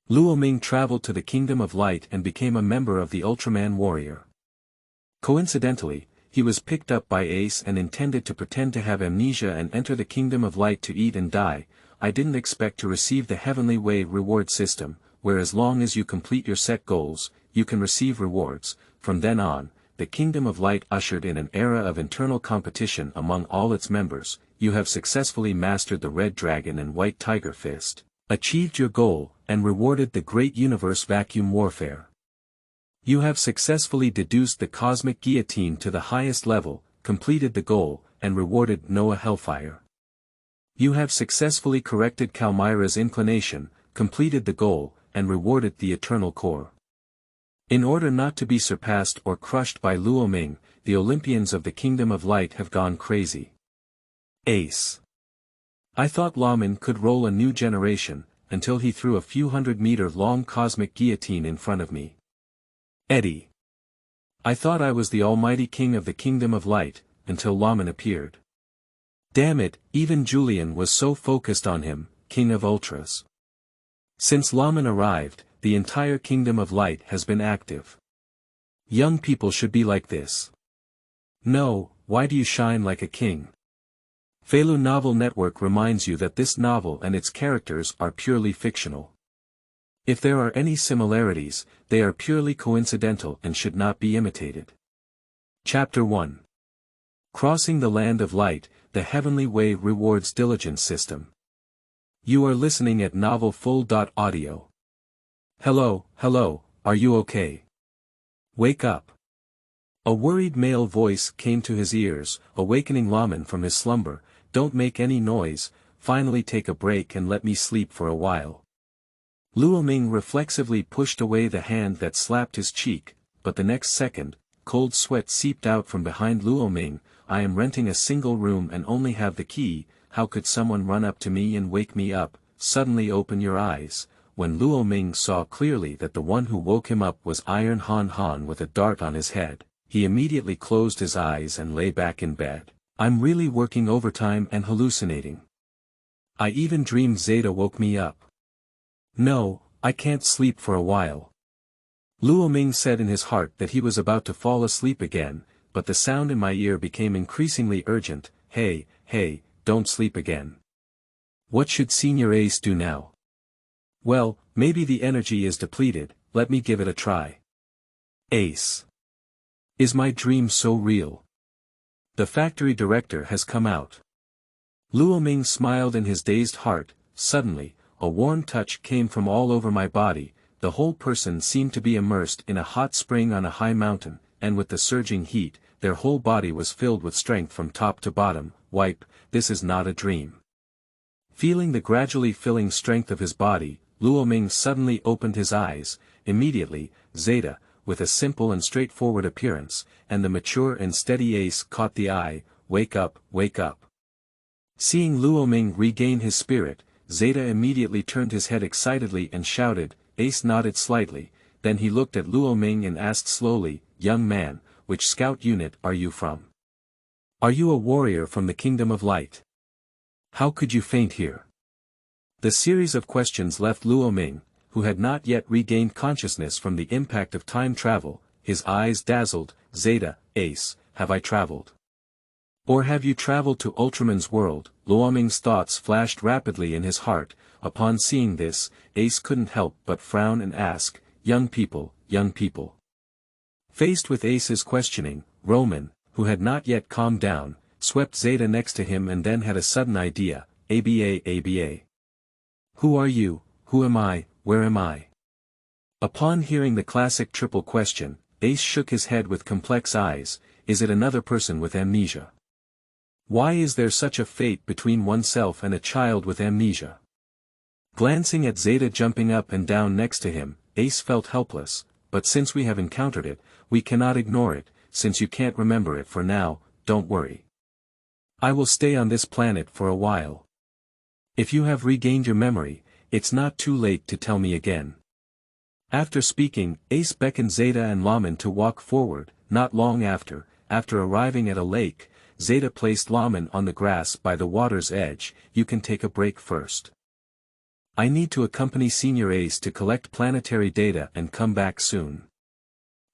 Luoming traveled to the Kingdom of Light and became a member of the Ultraman Warrior. Coincidentally, he was picked up by Ace and intended to pretend to have amnesia and enter the Kingdom of Light to eat and die. I didn't expect to receive the Heavenly Way reward system, where as long as you complete your set goals, you can receive rewards. From then on, the Kingdom of Light ushered in an era of internal competition among all its members. You have successfully mastered the Red Dragon and White Tiger Fist, achieved your goal, and rewarded the Great Universe Vacuum Warfare. You have successfully deduced the Cosmic Guillotine to the highest level, completed the goal, and rewarded Noah Hellfire. You have successfully corrected Kalmyra's inclination, completed the goal, and rewarded the Eternal Core. In order not to be surpassed or crushed by Luoming, the Olympians of the Kingdom of Light have gone crazy. Ace. I thought Lomin could roll a new generation, until he threw a few 100-meter-long cosmic guillotine in front of me. Eddie. I thought I was the almighty king of the Kingdom of Light, until Lomin appeared. Damn it, even Julian was so focused on him, King of Ultras. Since Lomin arrived, the entire Kingdom of Light has been active. Young people should be like this. No, why do you shine like a king? Feilu Novel Network reminds you that this novel and its characters are purely fictional. If there are any similarities, they are purely coincidental and should not be imitated. Chapter 1. Crossing the Land of Light, the Heavenly Way Rewards Diligence System. You are listening at novelfull.audio. Hello, are you okay? Wake up. A worried male voice came to his ears, awakening Lomin from his slumber. Don't make any noise, finally take a break and let me sleep for a while. Luoming reflexively pushed away the hand that slapped his cheek, but the next second, cold sweat seeped out from behind Luoming. I am renting a single room and only have the key. How could someone run up to me and wake me up? Suddenly open your eyes. When Luoming saw clearly that the one who woke him up was Iron Han Han with a dart on his head, he immediately closed his eyes and lay back in bed. I'm really working overtime and hallucinating. I even dreamed Zeta woke me up. No, I can't sleep for a while. Luoming said in his heart that he was about to fall asleep again, but the sound in my ear became increasingly urgent. Hey, don't sleep again. What should Senior Ace do now? Well, maybe the energy is depleted, let me give it a try. Ace. Is my dream so real? The factory director has come out. Luoming smiled in his dazed heart. Suddenly, a warm touch came from all over my body. The whole person seemed to be immersed in a hot spring on a high mountain, and with the surging heat, their whole body was filled with strength from top to bottom. Wipe, this is not a dream. Feeling the gradually filling strength of his body, Luoming suddenly opened his eyes. Immediately, Zeta, with a simple and straightforward appearance, and the mature and steady Ace caught the eye. Wake up, wake up. Seeing Luoming regain his spirit, Zeta immediately turned his head excitedly and shouted. Ace nodded slightly, then he looked at Luoming and asked slowly, young man, which scout unit are you from? Are you a warrior from the Kingdom of Light? How could you faint here? The series of questions left Luoming, who had not yet regained consciousness from the impact of time travel, his eyes dazzled. Zeta, Ace, have I traveled? Or have you traveled to Ultraman's world? Luoming's thoughts flashed rapidly in his heart. Upon seeing this, Ace couldn't help but frown and ask, young people. Faced with Ace's questioning, Roman, who had not yet calmed down, swept Zeta next to him and then had a sudden idea. ABA. Who are you, who am I, where am I? Upon hearing the classic triple question, Ace shook his head with complex eyes. Is it another person with amnesia? Why is there such a fate between oneself and a child with amnesia? Glancing at Zeta jumping up and down next to him, Ace felt helpless, but since we have encountered it, we cannot ignore it. Since you can't remember it for now, don't worry. I will stay on this planet for a while. If you have regained your memory, it's not too late to tell me again. After speaking, Ace beckoned Zeta and Lomin to walk forward. Not long after arriving at a lake, Zeta placed Lomin on the grass by the water's edge. You can take a break first. I need to accompany Senior Ace to collect planetary data and come back soon.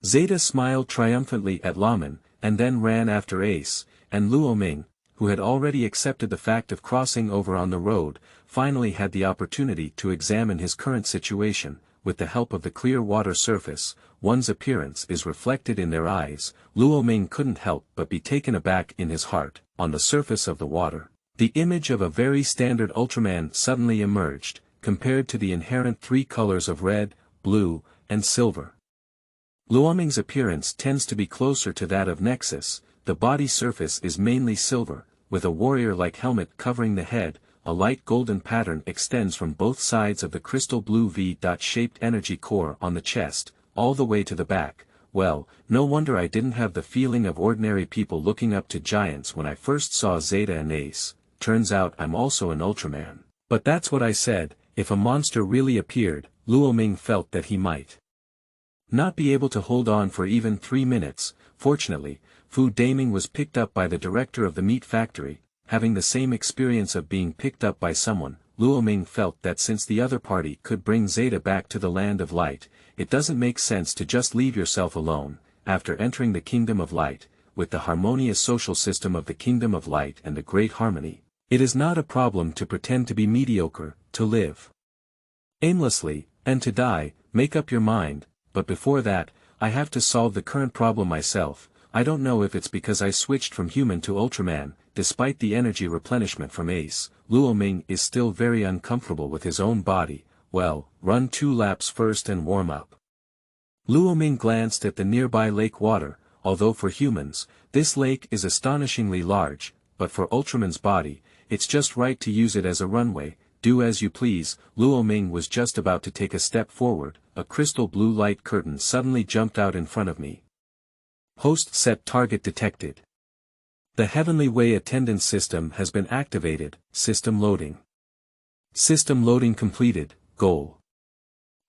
Zeta smiled triumphantly at Lomin, and then ran after Ace, and Luoming, who had already accepted the fact of crossing over on the road, finally had the opportunity to examine his current situation. With the help of the clear water surface, one's appearance is reflected in their eyes. Luoming couldn't help but be taken aback in his heart. On the surface of the water, the image of a very standard Ultraman suddenly emerged, compared to the inherent three colors of red, blue, and silver. Luoming's appearance tends to be closer to that of Nexus. The body surface is mainly silver, with a warrior-like helmet covering the head. A light golden pattern extends from both sides of the crystal blue V-shaped energy core on the chest, all the way to the back. Well, no wonder I didn't have the feeling of ordinary people looking up to giants when I first saw Zeta and Ace. Turns out I'm also an Ultraman. But that's what I said. If a monster really appeared, Luoming felt that he might not be able to hold on for even 3 minutes. Fortunately, Fu Daming was picked up by the director of the meat factory. Having the same experience of being picked up by someone, Luoming felt that since the other party could bring Zeta back to the land of light, it doesn't make sense to just leave yourself alone. After entering the Kingdom of Light, with the harmonious social system of the Kingdom of Light and the great harmony, it is not a problem to pretend to be mediocre, to live aimlessly, and to die. Make up your mind. But before that, I have to solve the current problem myself. I don't know if it's because I switched from human to Ultraman. Despite the energy replenishment from Ace, Luoming is still very uncomfortable with his own body. Well, run 2 laps first and warm up. Luoming glanced at the nearby lake water. Although for humans, this lake is astonishingly large, but for Ultraman's body, it's just right to use it as a runway. Do as you please. Luoming was just about to take a step forward. A crystal blue light curtain suddenly jumped out in front of me. Host set target detected. The Heavenly Way attendance system has been activated. System loading. System loading completed. Goal.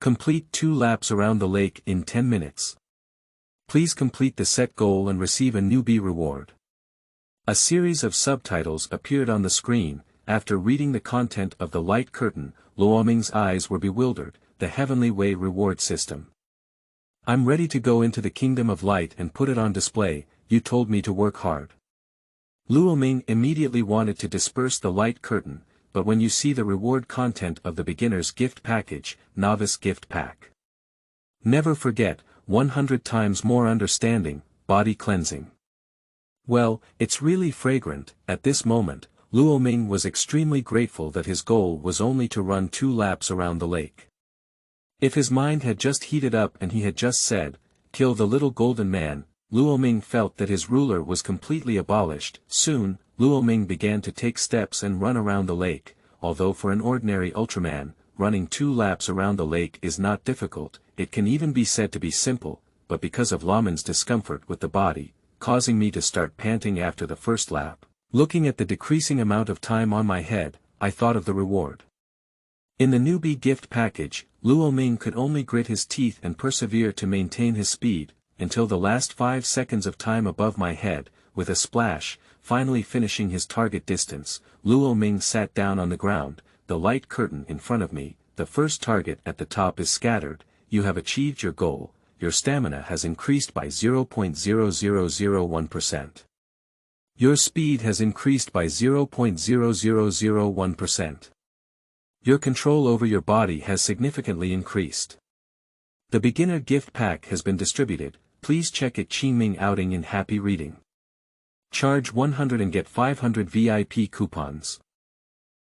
Complete 2 laps around the lake in 10 minutes. Please complete the set goal and receive a newbie reward. A series of subtitles appeared on the screen. After reading the content of the light curtain, Luoming's eyes were bewildered. The Heavenly Way reward system. I'm ready to go into the Kingdom of Light and put it on display. You told me to work hard. Luoming immediately wanted to disperse the light curtain, but when you see the reward content of the beginner's gift package, novice gift pack. Never forget, 100 times more understanding, body cleansing. Well, it's really fragrant. At this moment, Luoming was extremely grateful that his goal was only to run 2 laps around the lake. If his mind had just heated up and he had just said, kill the little golden man, Luoming felt that his ruler was completely abolished. Soon, Luoming began to take steps and run around the lake. Although for an ordinary Ultraman, running 2 laps around the lake is not difficult, it can even be said to be simple, but because of Lomin's discomfort with the body, causing me to start panting after the first lap, looking at the decreasing amount of time on my head, I thought of the reward. In the newbie gift package, Luoming could only grit his teeth and persevere to maintain his speed, until the last 5 seconds of time above my head. With a splash, finally finishing his target distance, Luoming sat down on the ground. The light curtain in front of me, the first target at the top is scattered. You have achieved your goal. Your stamina has increased by 0.0001%. Your speed has increased by 0.0001%. Your control over your body has significantly increased. The beginner gift pack has been distributed. Please check it. Qingming outing in happy reading. Charge 100 and get 500 VIP coupons.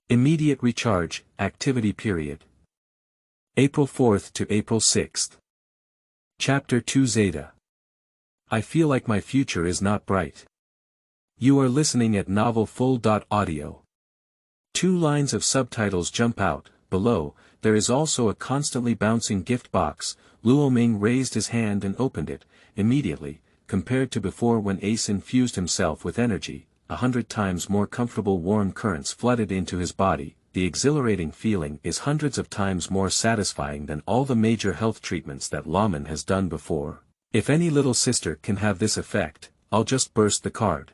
Immediate recharge, activity period. April 4th to April 6th. Chapter 2 Zeta. I feel like my future is not bright. You are listening at novelfull.audio. 2 lines of subtitles jump out. Below, there is also a constantly bouncing gift box. Luoming raised his hand and opened it. Immediately, compared to before when Ace infused himself with energy, 100 times more comfortable warm currents flooded into his body. The exhilarating feeling is hundreds of times more satisfying than all the major health treatments that Lomin has done before. If any little sister can have this effect, I'll just burst the card.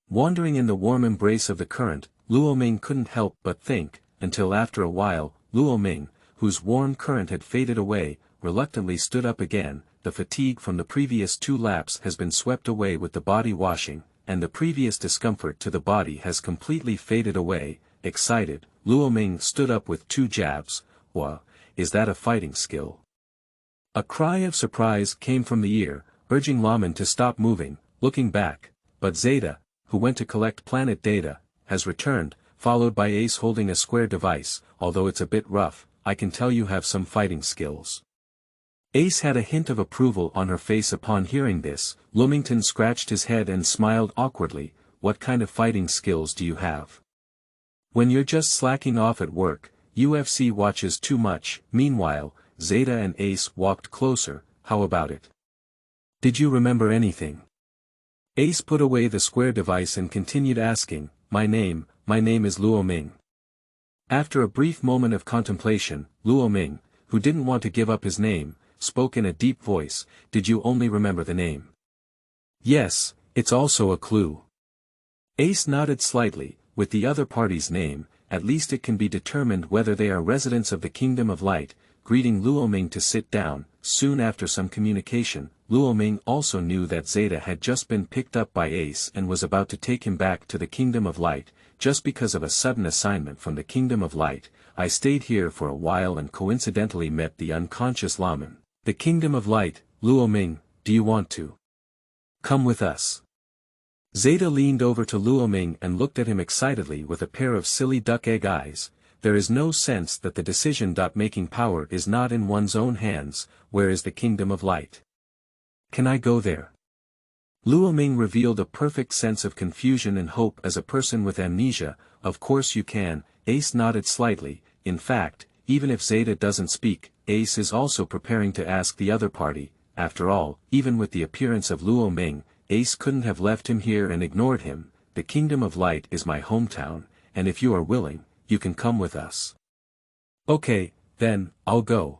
Wandering in the warm embrace of the current, Luoming couldn't help but think, until after a while, Luoming, whose warm current had faded away, reluctantly stood up again. The fatigue from the previous 2 laps has been swept away with the body washing, and the previous discomfort to the body has completely faded away. Excited, Luoming stood up with 2 jabs. "Wha, is that a fighting skill?" A cry of surprise came from the ear, urging Lomin to stop moving, looking back, but Zeta, who went to collect planet data, has returned, followed by Ace holding a square device. "Although it's a bit rough, I can tell you have some fighting skills." Ace had a hint of approval on her face upon hearing this. Loomington scratched his head and smiled awkwardly. "What kind of fighting skills do you have?" "When you're just slacking off at work, UFC watches too much." Meanwhile, Zeta and Ace walked closer. "How about it? Did you remember anything?" Ace put away the square device and continued asking, My name is Luoming." After a brief moment of contemplation, Luoming, who didn't want to give up his name, spoke in a deep voice. "Did you only remember the name?" "Yes, it's also a clue." Ace nodded slightly. "With the other party's name, at least it can be determined whether they are residents of the Kingdom of Light." Greeting Luoming to sit down. Soon after some communication, Luoming also knew that Zeta had just been picked up by Ace and was about to take him back to the Kingdom of Light, just because of a sudden assignment from the Kingdom of Light. "I stayed here for a while and coincidentally met the unconscious Lomin." "The Kingdom of Light, Luoming, do you want to come with us?" Zeta leaned over to Luoming and looked at him excitedly with a pair of silly duck-egg eyes. "There is no sense that the decision-making power is not in one's own hands. Where is the Kingdom of Light? Can I go there?" Luoming revealed a perfect sense of confusion and hope as a person with amnesia. "Of course you can." Ace nodded slightly. In fact, even if Zeta doesn't speak, Ace is also preparing to ask the other party. After all, even with the appearance of Luoming, Ace couldn't have left him here and ignored him. "The Kingdom of Light is my hometown, and if you are willing, you can come with us." "Okay, then, I'll go."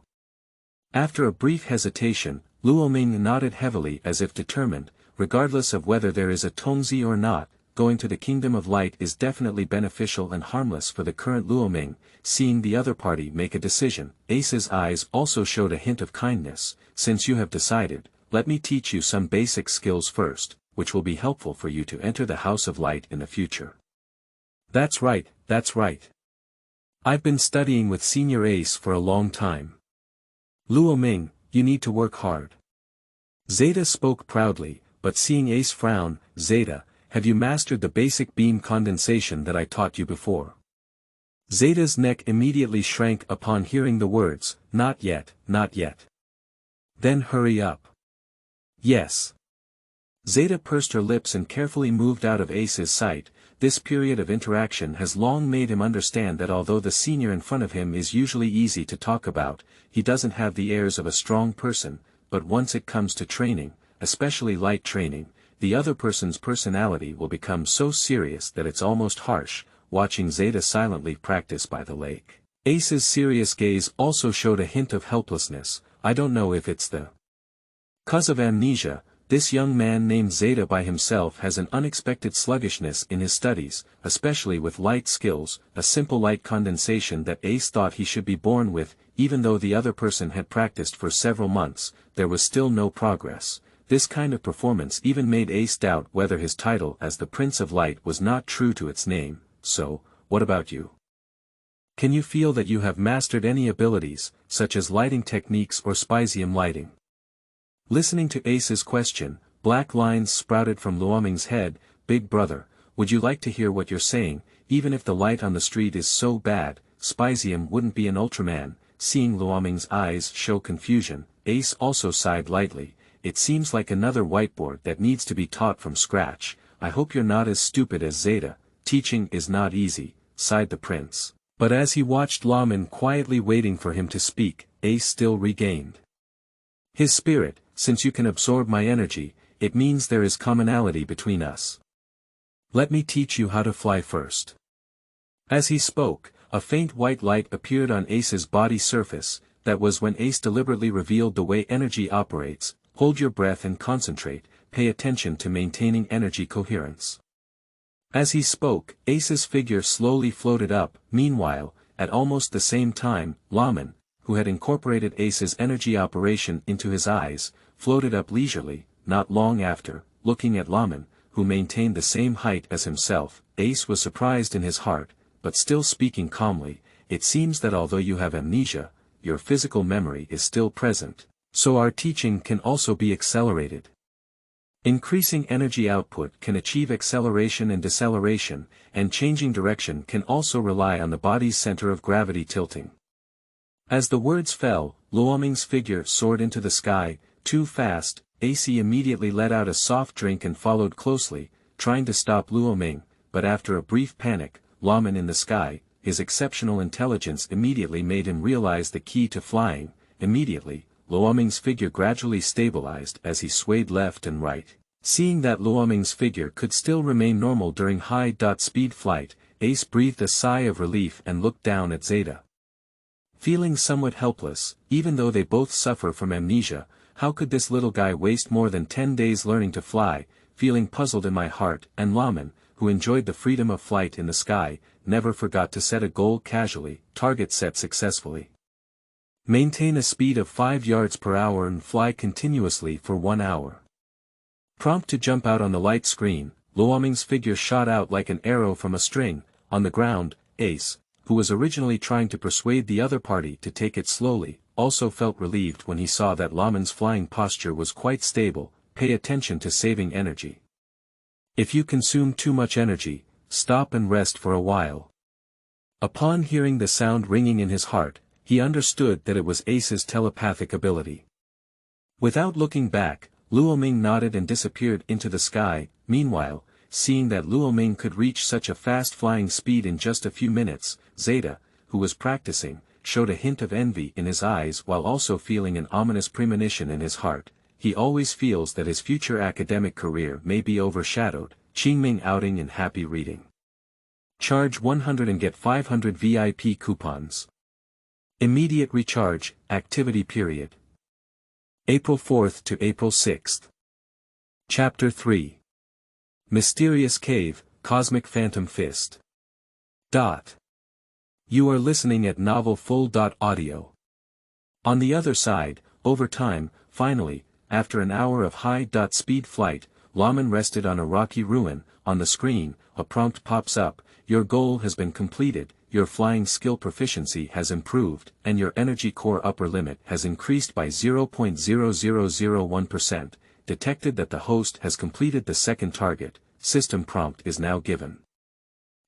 After a brief hesitation, Luoming nodded heavily as if determined. Regardless of whether there is a Tongzi or not, going to the Kingdom of Light is definitely beneficial and harmless for the current Luoming. Seeing the other party make a decision, Ace's eyes also showed a hint of kindness. "Since you have decided, let me teach you some basic skills first, which will be helpful for you to enter the House of Light in the future." That's right. I've been studying with Senior Ace for a long time." "Luoming, you need to work hard." Zeta spoke proudly, but seeing Ace frown, "Zeta, have you mastered the basic beam condensation that I taught you before?" Zeta's neck immediately shrank upon hearing the words, not yet." "Then hurry up." "Yes." Zeta pursed her lips and carefully moved out of Ace's sight. This period of interaction has long made him understand that although the senior in front of him is usually easy to talk about, he doesn't have the airs of a strong person, but once it comes to training, especially light training, the other person's personality will become so serious that it's almost harsh. Watching Zeta silently practice by the lake, Ace's serious gaze also showed a hint of helplessness. "I don't know if it's the cause of amnesia. This young man named Zeta by himself has an unexpected sluggishness in his studies, especially with light skills, a simple light condensation that Ace thought he should be born with." Even though the other person had practiced for several months, there was still no progress. This kind of performance even made Ace doubt whether his title as the Prince of Light was not true to its name. "So, what about you? Can you feel that you have mastered any abilities, such as lighting techniques or spicium lighting?" Listening to Ace's question, black lines sprouted from Luoming's head. "Big brother, would you like to hear what you're saying? Even if the light on the street is so bad, spicium wouldn't be an Ultraman." Seeing Luoming's eyes show confusion, Ace also sighed lightly. "It seems like another whiteboard that needs to be taught from scratch. I hope you're not as stupid as Zeta. Teaching is not easy," sighed the prince. But as he watched Lomin quietly waiting for him to speak, Ace still regained his spirit. "Since you can absorb my energy, it means there is commonality between us. Let me teach you how to fly first." As he spoke, a faint white light appeared on Ace's body surface. That was when Ace deliberately revealed the way energy operates. "Hold your breath and concentrate, pay attention to maintaining energy coherence." As he spoke, Ace's figure slowly floated up. Meanwhile, At almost the same time, Lomin, who had incorporated Ace's energy operation into his eyes, floated up leisurely. Not long after, looking at Lomin, who maintained the same height as himself, Ace was surprised in his heart, but still speaking calmly, "It seems that although you have amnesia, your physical memory is still present, so our teaching can also be accelerated." Increasing energy output can achieve acceleration and deceleration, and changing direction can also rely on the body's center of gravity tilting. As the words fell, Luoming's figure soared into the sky, too fast. AC immediately let out a soft drink and followed closely, trying to stop Luoming, but after a brief panic, Lomin in the sky, his exceptional intelligence immediately made him realize the key to flying. Immediately, Luoming's figure gradually stabilized as he swayed left and right. Seeing that Luoming's figure could still remain normal during high-speed flight, Ace breathed a sigh of relief and looked down at Zeta. Feeling somewhat helpless, even though they both suffer from amnesia, how could this little guy waste more than 10 days learning to fly? Feeling puzzled in my heart, and Lomin, who enjoyed the freedom of flight in the sky, never forgot to set a goal casually, target set successfully. Maintain a speed of 5 yards per hour and fly continuously for 1 hour. Prompt to jump out on the light screen, Luoming's figure shot out like an arrow from a string. On the ground, Ace, who was originally trying to persuade the other party to take it slowly, also felt relieved when he saw that Lomin's flying posture was quite stable. Pay attention to saving energy. If you consume too much energy, stop and rest for a while. Upon hearing the sound ringing in his heart, he understood that it was Ace's telepathic ability. Without looking back, Luoming nodded and disappeared into the sky. Meanwhile, seeing that Luoming could reach such a fast flying speed in just a few minutes, Zeta, who was practicing, showed a hint of envy in his eyes while also feeling an ominous premonition in his heart. He always feels that his future academic career may be overshadowed. Qingming outing and happy reading. Charge 100 and get 500 VIP coupons. Immediate recharge, activity period. April 4th to April 6th. Chapter 3. Mysterious Cave, Cosmic Phantom Fist. You are listening at novelfull.audio. On the other side, over time, finally, after an hour of high-speed flight, Lomin rested on a rocky ruin. On the screen, a prompt pops up: your goal has been completed, your flying skill proficiency has improved, and your energy core upper limit has increased by 0.0001%. Detected that the host has completed the second target. System prompt is now given.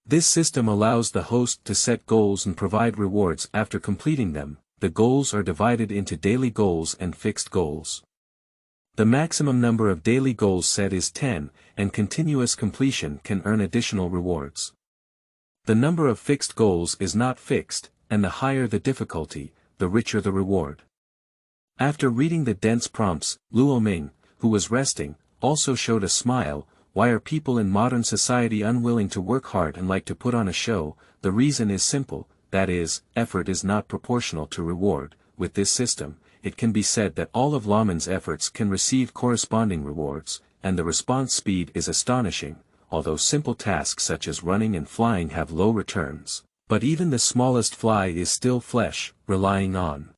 This system allows the host to set goals and provide rewards after completing them. The goals are divided into daily goals and fixed goals. The maximum number of daily goals set is 10, and continuous completion can earn additional rewards. The number of fixed goals is not fixed, and the higher the difficulty, the richer the reward. After reading the dense prompts, Luoming, who was resting, also showed a smile. Why are people in modern society unwilling to work hard and like to put on a show? The reason is simple, that is, effort is not proportional to reward. With this system, it can be said that all of Lomin's efforts can receive corresponding rewards, and the response speed is astonishing. Although simple tasks such as running and flying have low returns, but even the smallest fly is still flesh, relying on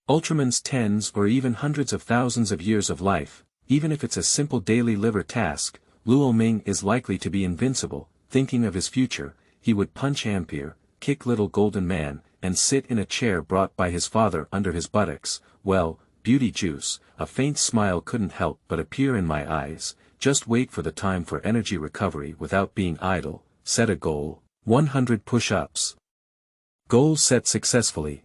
Ultraman's tens or even hundreds of thousands of years of life. Even if it's a simple daily liver task, Luoming is likely to be invincible. Thinking of his future, he would punch Ampere, kick little golden man, and sit in a chair brought by his father under his buttocks. Well, beauty juice, a faint smile couldn't help but appear in my eyes. Just wait for the time for energy recovery without being idle. Set a goal, 100 push-ups. Goal set successfully.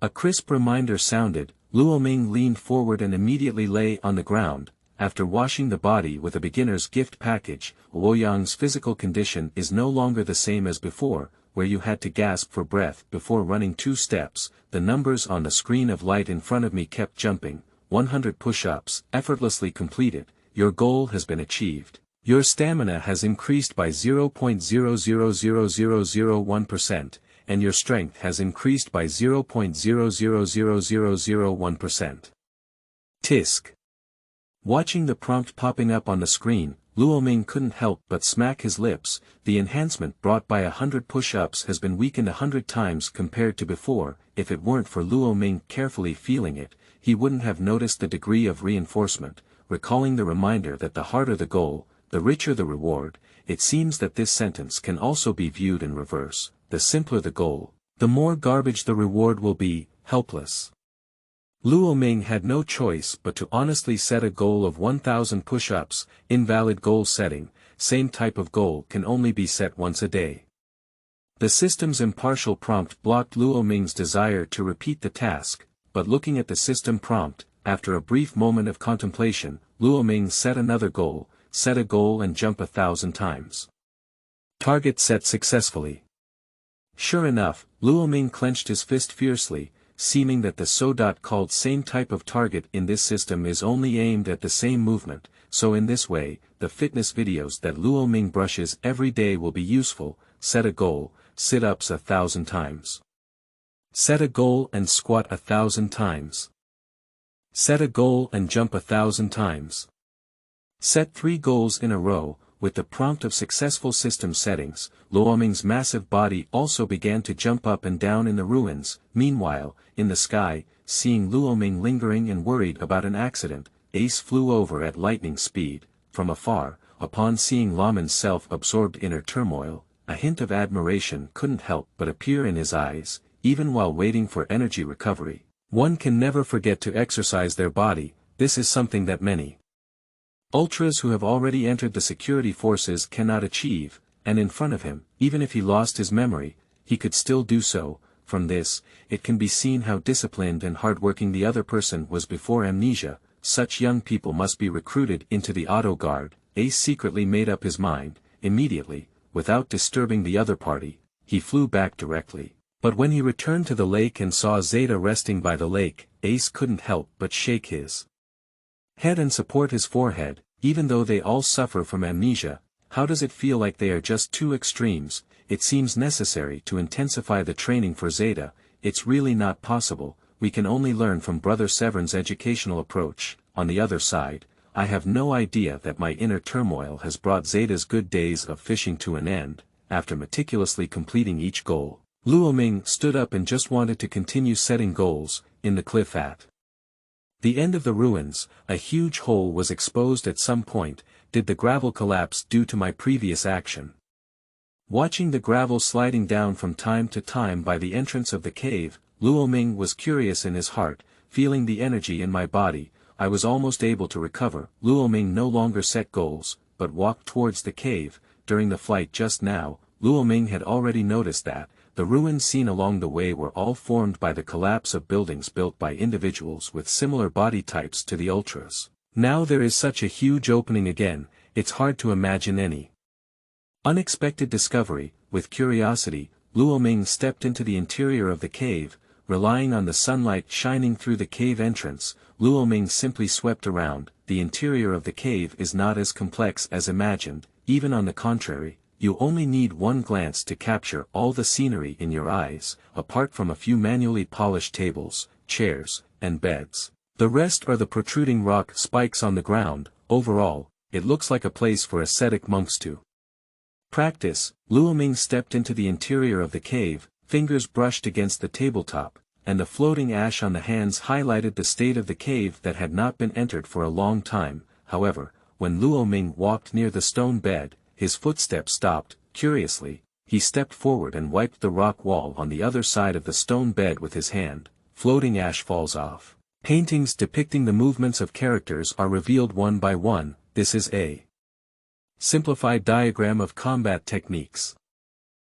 A crisp reminder sounded. Luoming leaned forward and immediately lay on the ground. After washing the body with a beginner's gift package, Luoyang's physical condition is no longer the same as before, where you had to gasp for breath before running 2 steps. The numbers on the screen of light in front of me kept jumping. 100 push-ups, effortlessly completed. Your goal has been achieved. Your stamina has increased by 0.000001%, and your strength has increased by 0.000001%. Tisk. Watching the prompt popping up on the screen, Luoming couldn't help but smack his lips. The enhancement brought by 100 push-ups has been weakened 100 times compared to before. If it weren't for Luoming carefully feeling it, he wouldn't have noticed the degree of reinforcement, recalling the reminder that the harder the goal, the richer the reward. It seems that this sentence can also be viewed in reverse: the simpler the goal, the more garbage the reward will be. Helpless. Luoming had no choice but to honestly set a goal of 1,000 push-ups. Invalid goal setting. Same type of goal can only be set once a day. The system's impartial prompt blocked Luoming's desire to repeat the task, but looking at the system prompt, after a brief moment of contemplation, Luoming set another goal: set a goal and jump 1,000 times. Target set successfully. Sure enough, Luoming clenched his fist fiercely, seeming that the so-called same type of target in this system is only aimed at the same movement. So in this way, the fitness videos that Luoming brushes every day will be useful. Set a goal: sit-ups 1,000 times. Set a goal and squat 1,000 times. Set a goal and jump 1,000 times. Set 3 goals in a row. With the prompt of successful system settings, Luoming's massive body also began to jump up and down in the ruins. Meanwhile, in the sky, seeing Luoming lingering and worried about an accident, Ace flew over at lightning speed. From afar, upon seeing Lomin's self-absorbed inner turmoil, a hint of admiration couldn't help but appear in his eyes. Even while waiting for energy recovery, one can never forget to exercise their body. This is something that many ultras who have already entered the security forces cannot achieve, and in front of him, even if he lost his memory, he could still do so. From this, it can be seen how disciplined and hardworking the other person was before amnesia. Such young people must be recruited into the auto guard. Ace secretly made up his mind. Immediately, without disturbing the other party, he flew back directly. But when he returned to the lake and saw Zeta resting by the lake, Ace couldn't help but shake his head and support his forehead. Even though they all suffer from amnesia, how does it feel like they are just two extremes? It seems necessary to intensify the training for Zeta. It's really not possible. We can only learn from Brother Severn's educational approach. On the other side, I have no idea that my inner turmoil has brought Zeta's good days of fishing to an end. After meticulously completing each goal, Luoming stood up and just wanted to continue setting goals. In the cliff at the end of the ruins, a huge hole was exposed at some point. Did the gravel collapse due to my previous action? Watching the gravel sliding down from time to time by the entrance of the cave, Luoming was curious in his heart. Feeling the energy in my body, I was almost able to recover. Luoming no longer set goals, but walked towards the cave. During the flight just now, Luoming had already noticed that the ruins seen along the way were all formed by the collapse of buildings built by individuals with similar body types to the ultras. Now there is such a huge opening again, it's hard to imagine any unexpected discovery. With curiosity, Luoming stepped into the interior of the cave. Relying on the sunlight shining through the cave entrance, Luoming simply swept around. The interior of the cave is not as complex as imagined. Even on the contrary, you only need one glance to capture all the scenery in your eyes. Apart from a few manually polished tables, chairs, and beds, the rest are the protruding rock spikes on the ground. Overall, it looks like a place for ascetic monks to practice. Luoming stepped into the interior of the cave. Fingers brushed against the tabletop, and the floating ash on the hands highlighted the state of the cave that had not been entered for a long time. However, when Luoming walked near the stone bed, his footsteps stopped. Curiously, he stepped forward and wiped the rock wall on the other side of the stone bed with his hand. Floating ash falls off. Paintings depicting the movements of characters are revealed one by one. This is a simplified diagram of combat techniques.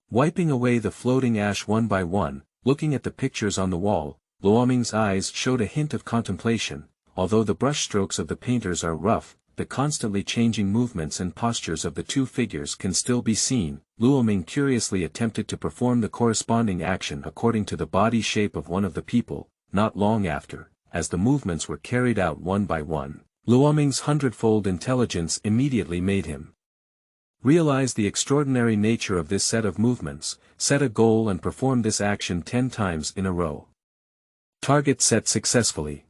Wiping away the floating ash one by one, looking at the pictures on the wall, Luoming's eyes showed a hint of contemplation. Although the brushstrokes of the painters are rough, the constantly changing movements and postures of the two figures can still be seen. Luoming curiously attempted to perform the corresponding action according to the body shape of one of the people. Not long after, as the movements were carried out one by one, Luoming's hundredfold intelligence immediately made him realize the extraordinary nature of this set of movements. Set a goal and perform this action 10 times in a row. Target set successfully.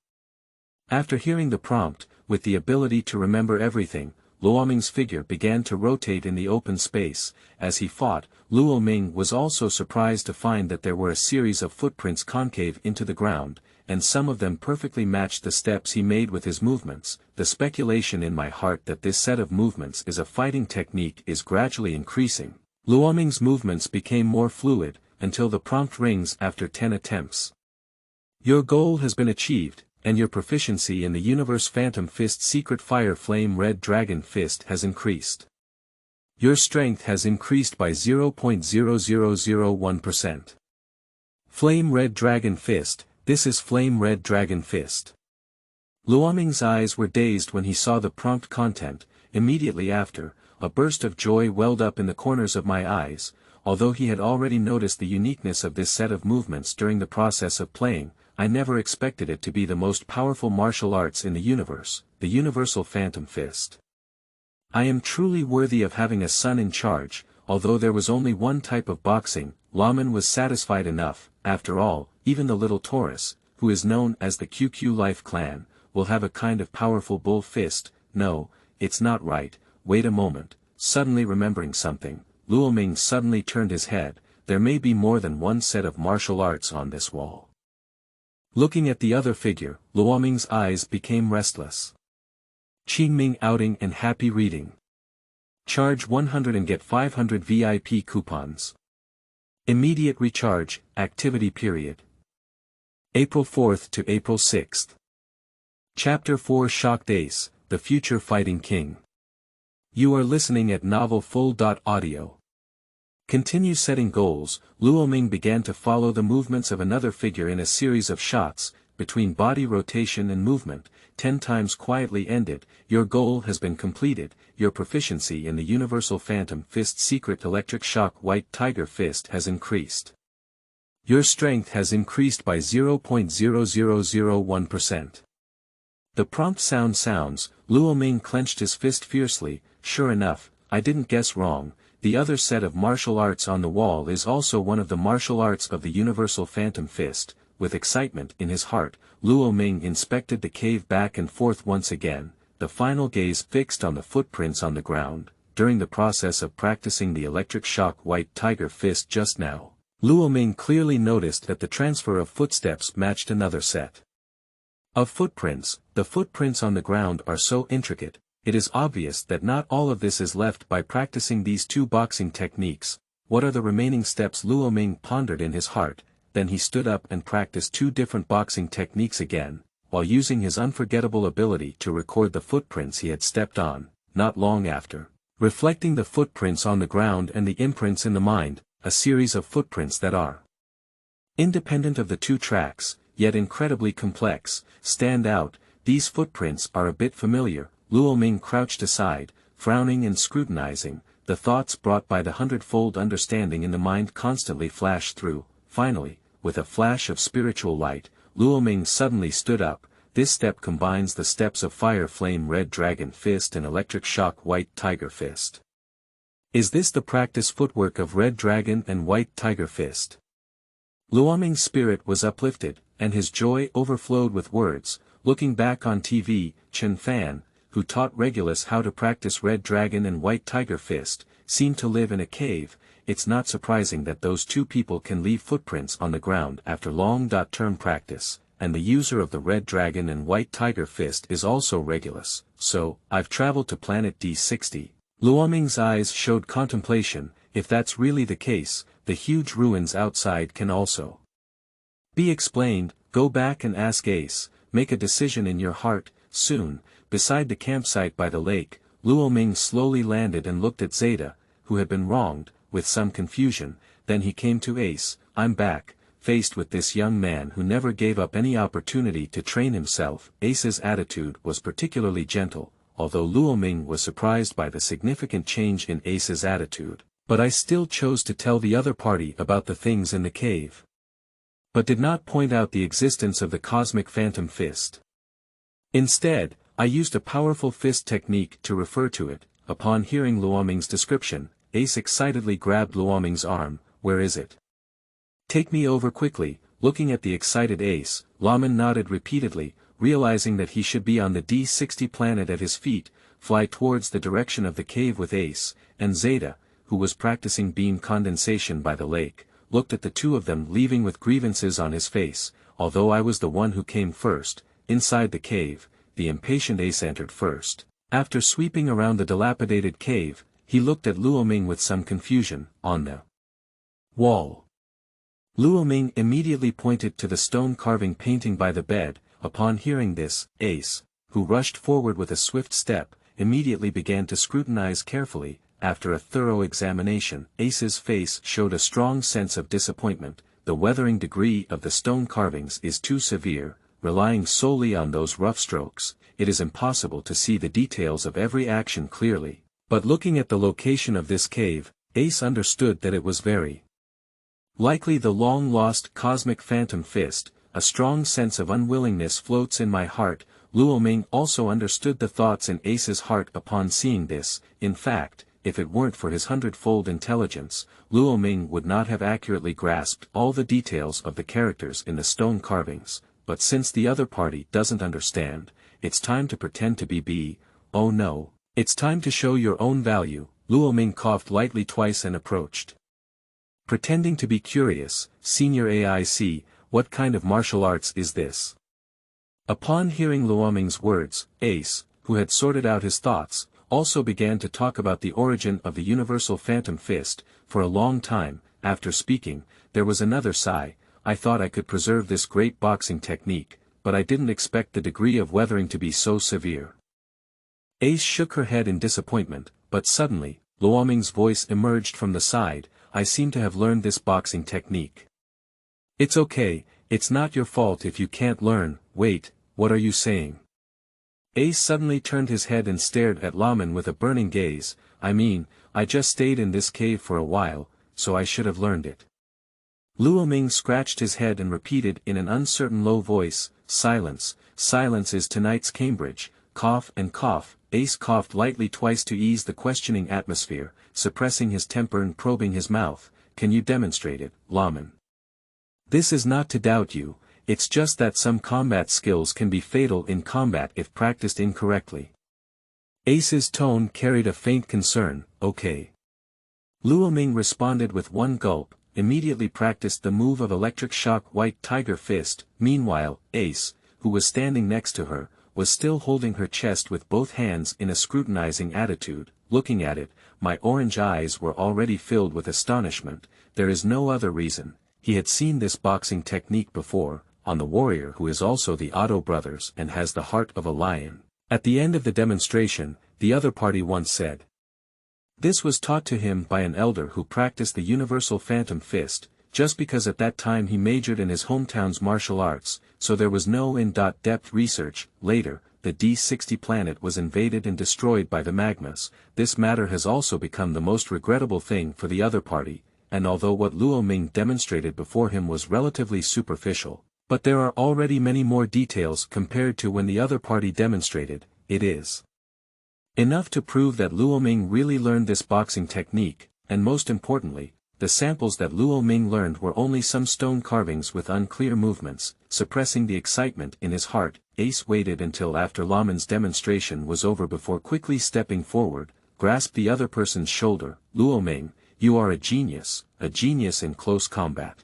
After hearing the prompt, with the ability to remember everything, Luoming's figure began to rotate in the open space. As he fought, Luoming was also surprised to find that there were a series of footprints concave into the ground, and some of them perfectly matched the steps he made with his movements. The speculation in my heart that this set of movements is a fighting technique is gradually increasing. Luoming's movements became more fluid, until the prompt rings after 10 attempts. Your goal has been achieved, and your proficiency in the Universe Phantom Fist Secret Fire Flame Red Dragon Fist has increased. Your strength has increased by 0.0001%. Flame Red Dragon Fist. This is Flame Red Dragon Fist. Luoming's eyes were dazed when he saw the prompt content. Immediately after, a burst of joy welled up in the corners of my eyes. Although he had already noticed the uniqueness of this set of movements during the process of playing, I never expected it to be the most powerful martial arts in the universe, the Universal Phantom Fist. I am truly worthy of having a son in charge. Although there was only one type of boxing, Lomin was satisfied enough. After all, even the little Taurus, who is known as the QQ Life Clan, will have a kind of powerful bull fist. No, it's not right. Wait a moment. Suddenly remembering something, Luoming suddenly turned his head. There may be more than one set of martial arts on this wall. Looking at the other figure, Luoming's eyes became restless. Qingming outing and happy reading. Charge 100 and get 500 VIP coupons. Immediate recharge, activity period. April 4th to April 6th. Chapter 4 Shocked Ace, the Future Fighting King. You are listening at Novel Full.audio. Continue setting goals. Luoming began to follow the movements of another figure in a series of shots, between body rotation and movement. 10 times quietly ended. Your goal has been completed. Your proficiency in the Universal Phantom Fist Secret Electric Shock White Tiger Fist has increased. Your strength has increased by 0.0001%. The prompt sounds. Luoming clenched his fist fiercely. Sure enough, I didn't guess wrong. The other set of martial arts on the wall is also one of the martial arts of the Universal Phantom Fist. With excitement in his heart, Luoming inspected the cave back and forth once again, the final gaze fixed on the footprints on the ground. During the process of practicing the electric shock white tiger fist just now, Luoming clearly noticed that the transfer of footsteps matched another set of footprints. The footprints on the ground are so intricate, it is obvious that not all of this is left by practicing these two boxing techniques. What are the remaining steps? Luoming pondered in his heart. Then he stood up and practiced two different boxing techniques again, while using his unforgettable ability to record the footprints he had stepped on. Not long after, reflecting the footprints on the ground and the imprints in the mind, a series of footprints that are independent of the two tracks, yet incredibly complex, stand out. These footprints are a bit familiar. Luoming crouched aside, frowning and scrutinizing. The thoughts brought by the hundredfold understanding in the mind constantly flashed through. Finally, with a flash of spiritual light, Luoming suddenly stood up. This step combines the steps of Fire Flame Red Dragon Fist and Electric Shock White Tiger Fist. Is this the practice footwork of Red Dragon and White Tiger Fist? Luoming's spirit was uplifted, and his joy overflowed with words. Looking back on TV, Chen Fan, who taught Regulus how to practice Red Dragon and White Tiger Fist, seemed to live in a cave. It's not surprising that those two people can leave footprints on the ground after long-term practice, and the user of the Red Dragon and White Tiger Fist is also Regulus. So, I've traveled to planet D60. Luoming's eyes showed contemplation. If that's really the case, the huge ruins outside can also be explained. Go back and ask Ace. Make a decision in your heart, soon. Beside the campsite by the lake, Luoming slowly landed and looked at Zeta, who had been wronged, with some confusion. Then he came to Ace. I'm back, faced with this young man who never gave up any opportunity to train himself. Ace's attitude was particularly gentle, although Luoming was surprised by the significant change in Ace's attitude. But I still chose to tell the other party about the things in the cave, but did not point out the existence of the cosmic phantom fist. Instead, I used a powerful fist technique to refer to it. Upon hearing Luoming's description, Ace excitedly grabbed Luoming's arm. Where is it? Take me over quickly. Looking at the excited Ace, Lomin nodded repeatedly, realizing that he should be on the D60 planet at his feet. fly towards the direction of the cave with Ace, and Zeta, who was practicing beam condensation by the lake, looked at the two of them leaving with grievances on his face. Although I was the one who came first, inside the cave, the impatient Ace entered first. After sweeping around the dilapidated cave, he looked at Luoming with some confusion. On the wall, Luoming immediately pointed to the stone carving painting by the bed. Upon hearing this, Ace, who rushed forward with a swift step, immediately began to scrutinize carefully. After a thorough examination, Ace's face showed a strong sense of disappointment. The weathering degree of the stone carvings is too severe. Relying solely on those rough strokes, it is impossible to see the details of every action clearly. But looking at the location of this cave, Ace understood that it was very likely the long-lost cosmic phantom fist. A strong sense of unwillingness floats in my heart. Luoming also understood the thoughts in Ace's heart upon seeing this. In fact, if it weren't for his hundredfold intelligence, Luoming would not have accurately grasped all the details of the characters in the stone carvings. But since the other party doesn't understand, it's time to pretend to be. Oh no, it's time to show your own value. Luoming coughed lightly twice and approached. Pretending to be curious, Senior AIC, what kind of martial arts is this? Upon hearing Luoming's words, Ace, who had sorted out his thoughts, also began to talk about the origin of the universal phantom fist. For a long time, after speaking, there was another sigh. I thought I could preserve this great boxing technique, but I didn't expect the degree of weathering to be so severe. Ace shook her head in disappointment, but suddenly, Luoming's voice emerged from the side. I seem to have learned this boxing technique. It's okay, it's not your fault if you can't learn. Wait, what are you saying? Ace suddenly turned his head and stared at Lomin with a burning gaze. I mean, I just stayed in this cave for a while, so I should have learned it. Luoming scratched his head and repeated in an uncertain low voice, silence, silence is tonight's Cambridge. Cough and cough. Ace coughed lightly twice to ease the questioning atmosphere, suppressing his temper and probing his mouth. Can you demonstrate it, Lomin? This is not to doubt you, it's just that some combat skills can be fatal in combat if practiced incorrectly. Ace's tone carried a faint concern. Okay. Luoming responded with one gulp, immediately practiced the move of electric shock white tiger fist. Meanwhile, Ace, who was standing next to her, was still holding her chest with both hands in a scrutinizing attitude. Looking at it, my orange eyes were already filled with astonishment. There is no other reason. He had seen this boxing technique before, on the warrior who is also the Otto brothers and has the heart of a lion. At the end of the demonstration, the other party once said. This was taught to him by an elder who practiced the universal phantom fist, just because at that time he majored in his hometown's martial arts, so there was no in-depth research. Later, the D60 planet was invaded and destroyed by the magmas. This matter has also become the most regrettable thing for the other party, and although what Luoming demonstrated before him was relatively superficial, but there are already many more details compared to when the other party demonstrated, it is enough to prove that Luoming really learned this boxing technique, and most importantly, the samples that Luoming learned were only some stone carvings with unclear movements. Suppressing the excitement in his heart, Ace waited until after Lomin's demonstration was over before quickly stepping forward, grasped the other person's shoulder. Luoming, you are a genius in close combat.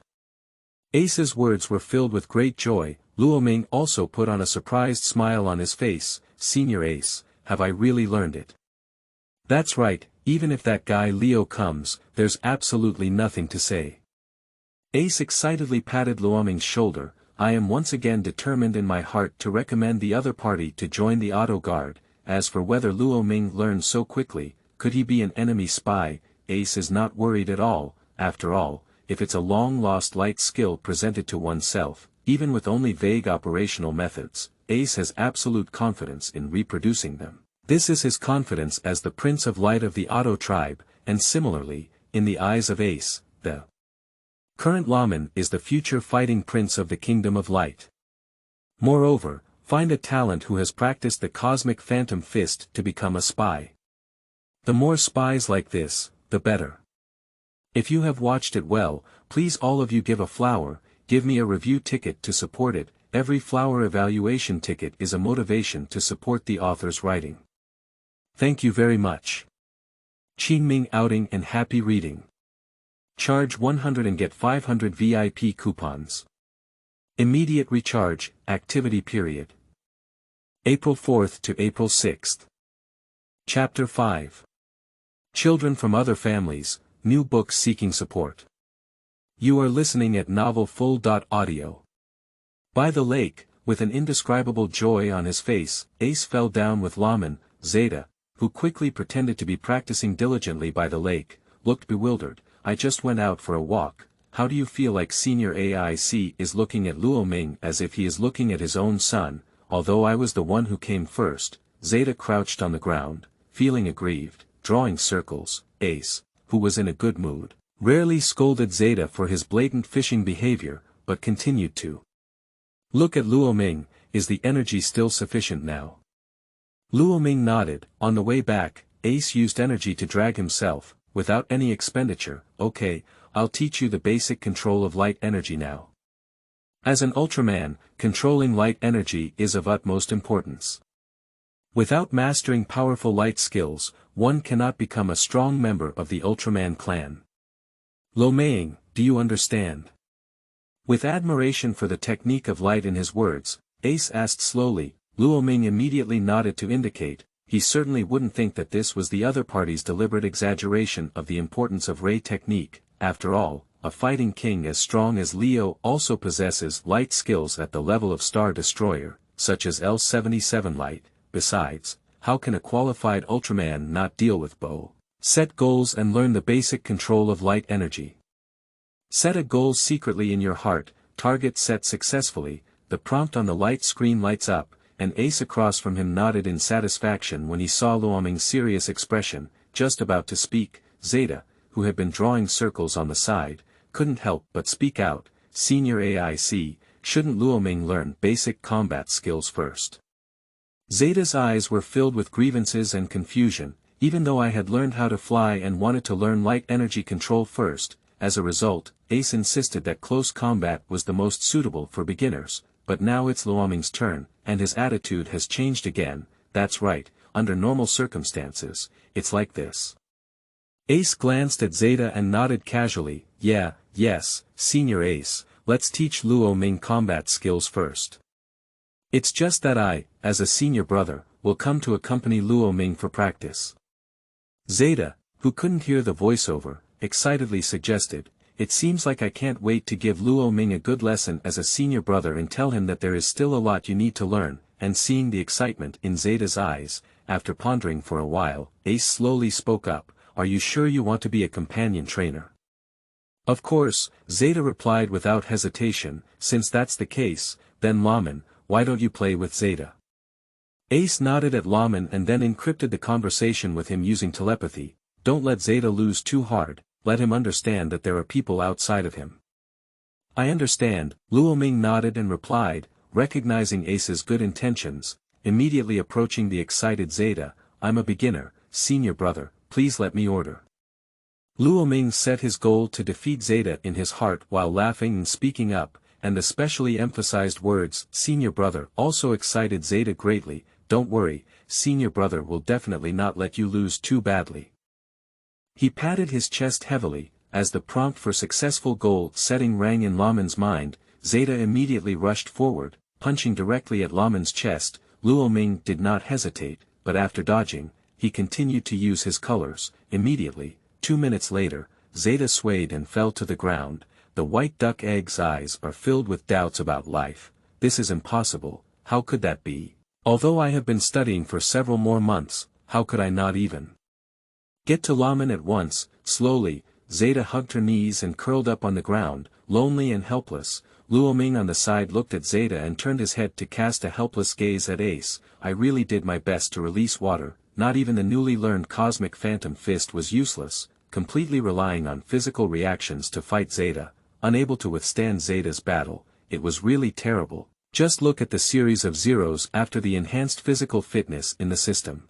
Ace's words were filled with great joy. Luoming also put on a surprised smile on his face. Senior Ace, have I really learned it? That's right, even if that guy Leo comes, there's absolutely nothing to say. Ace excitedly patted Luoming's shoulder. I am once again determined in my heart to recommend the other party to join the Auto Guard. As for whether Luoming learned so quickly, could he be an enemy spy? Ace is not worried at all. After all, if it's a long-lost light skill presented to oneself, even with only vague operational methods, Ace has absolute confidence in reproducing them. This is his confidence as the Prince of Light of the Auto tribe, and similarly, in the eyes of Ace, the current Lomin is the future fighting prince of the Kingdom of Light. Moreover, find a talent who has practiced the cosmic phantom fist to become a spy. The more spies like this, the better. If you have watched it well, please all of you give a flower, give me a review ticket to support it. Every flower evaluation ticket is a motivation to support the author's writing. Thank you very much. Qingming outing and happy reading. Charge 100 and get 500 VIP coupons. Immediate recharge, activity period. April 4th to April 6th. Chapter 5. Children from other families, new books seeking support. You are listening at novelfull.audio. By the lake, with an indescribable joy on his face, Ace fell down with Lomin, Zeta, who quickly pretended to be practicing diligently by the lake, looked bewildered. I just went out for a walk. How do you feel? Like Senior AIC is looking at Luoming as if he is looking at his own son, although I was the one who came first. Zeta crouched on the ground, feeling aggrieved, drawing circles. Ace, who was in a good mood, rarely scolded Zeta for his blatant fishing behavior, but continued to look at Luoming. Is the energy still sufficient now? Luoming nodded. On the way back, Ace used energy to drag himself, without any expenditure. Okay, I'll teach you the basic control of light energy now. As an Ultraman, controlling light energy is of utmost importance. Without mastering powerful light skills, one cannot become a strong member of the Ultraman clan. Lomin, do you understand? With admiration for the technique of light in his words, Ace asked slowly. Luoming immediately nodded to indicate, he certainly wouldn't think that this was the other party's deliberate exaggeration of the importance of ray technique. After all, a fighting king as strong as Leo also possesses light skills at the level of Star Destroyer, such as L77 light. Besides, how can a qualified Ultraman not deal with bow? Set goals and learn the basic control of light energy. Set a goal secretly in your heart, target set successfully. The prompt on the light screen lights up, and Ace across from him nodded in satisfaction when he saw Luoming's serious expression. Just about to speak, Zeta, who had been drawing circles on the side, couldn't help but speak out. Senior AIC, shouldn't Luoming learn basic combat skills first? Zeta's eyes were filled with grievances and confusion. Even though I had learned how to fly and wanted to learn light energy control first, as a result, Ace insisted that close combat was the most suitable for beginners. But now it's Luoming's turn, and his attitude has changed again. That's right, under normal circumstances, it's like this. Ace glanced at Zeta and nodded casually. Yes, Senior Ace, let's teach Luoming combat skills first. It's just that I, as a senior brother, will come to accompany Luoming for practice. Zeta, who couldn't hear the voiceover, excitedly suggested, it seems like I can't wait to give Luoming a good lesson as a senior brother and tell him that there is still a lot you need to learn. And seeing the excitement in Zeta's eyes, after pondering for a while, Ace slowly spoke up, are you sure you want to be a companion trainer? Of course, Zeta replied without hesitation. Since that's the case, then Lomin, why don't you play with Zeta? Ace nodded at Lomin and then encrypted the conversation with him using telepathy. Don't let Zeta lose too hard, let him understand that there are people outside of him. I understand, Luoming nodded and replied, recognizing Ace's good intentions, immediately approaching the excited Zeta. I'm a beginner, senior brother, please let me order. Luoming set his goal to defeat Zeta in his heart while laughing and speaking up, and the specially emphasized words, senior brother, also excited Zeta greatly. Don't worry, senior brother will definitely not let you lose too badly. He patted his chest heavily, as the prompt for successful goal setting rang in Lomin's mind. Zeta immediately rushed forward, punching directly at Lomin's chest. Luoming did not hesitate, but after dodging, he continued to use his colors. Immediately, 2 minutes later, Zeta swayed and fell to the ground. The white duck egg's eyes are filled with doubts about life. This is impossible, how could that be? Although I have been studying for several more months, how could I not even get to Lomin at once? Slowly, Zeta hugged her knees and curled up on the ground, lonely and helpless. Luoming on the side looked at Zeta and turned his head to cast a helpless gaze at Ace. I really did my best to release water, not even the newly learned Cosmic Phantom Fist was useless, completely relying on physical reactions to fight Zeta, unable to withstand Zeta's battle. It was really terrible. Just look at the series of zeros after the enhanced physical fitness in the system.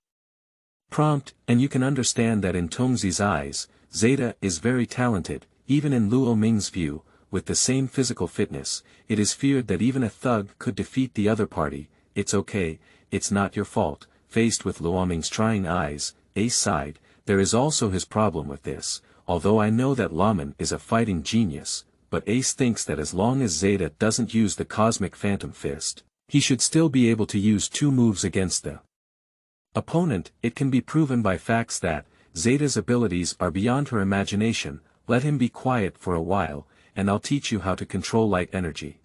Prompt, and you can understand that in Tongzi's eyes, Zeta is very talented. Even in Luoming's view, with the same physical fitness, it is feared that even a thug could defeat the other party. It's okay, it's not your fault, faced with Luoming's trying eyes, Ace sighed. There is also his problem with this, although I know that Lomin is a fighting genius, but Ace thinks that as long as Zeta doesn't use the cosmic phantom fist, he should still be able to use 2 moves against the opponent. It can be proven by facts that Zeta's abilities are beyond her imagination. Let him be quiet for a while, and I'll teach you how to control light energy.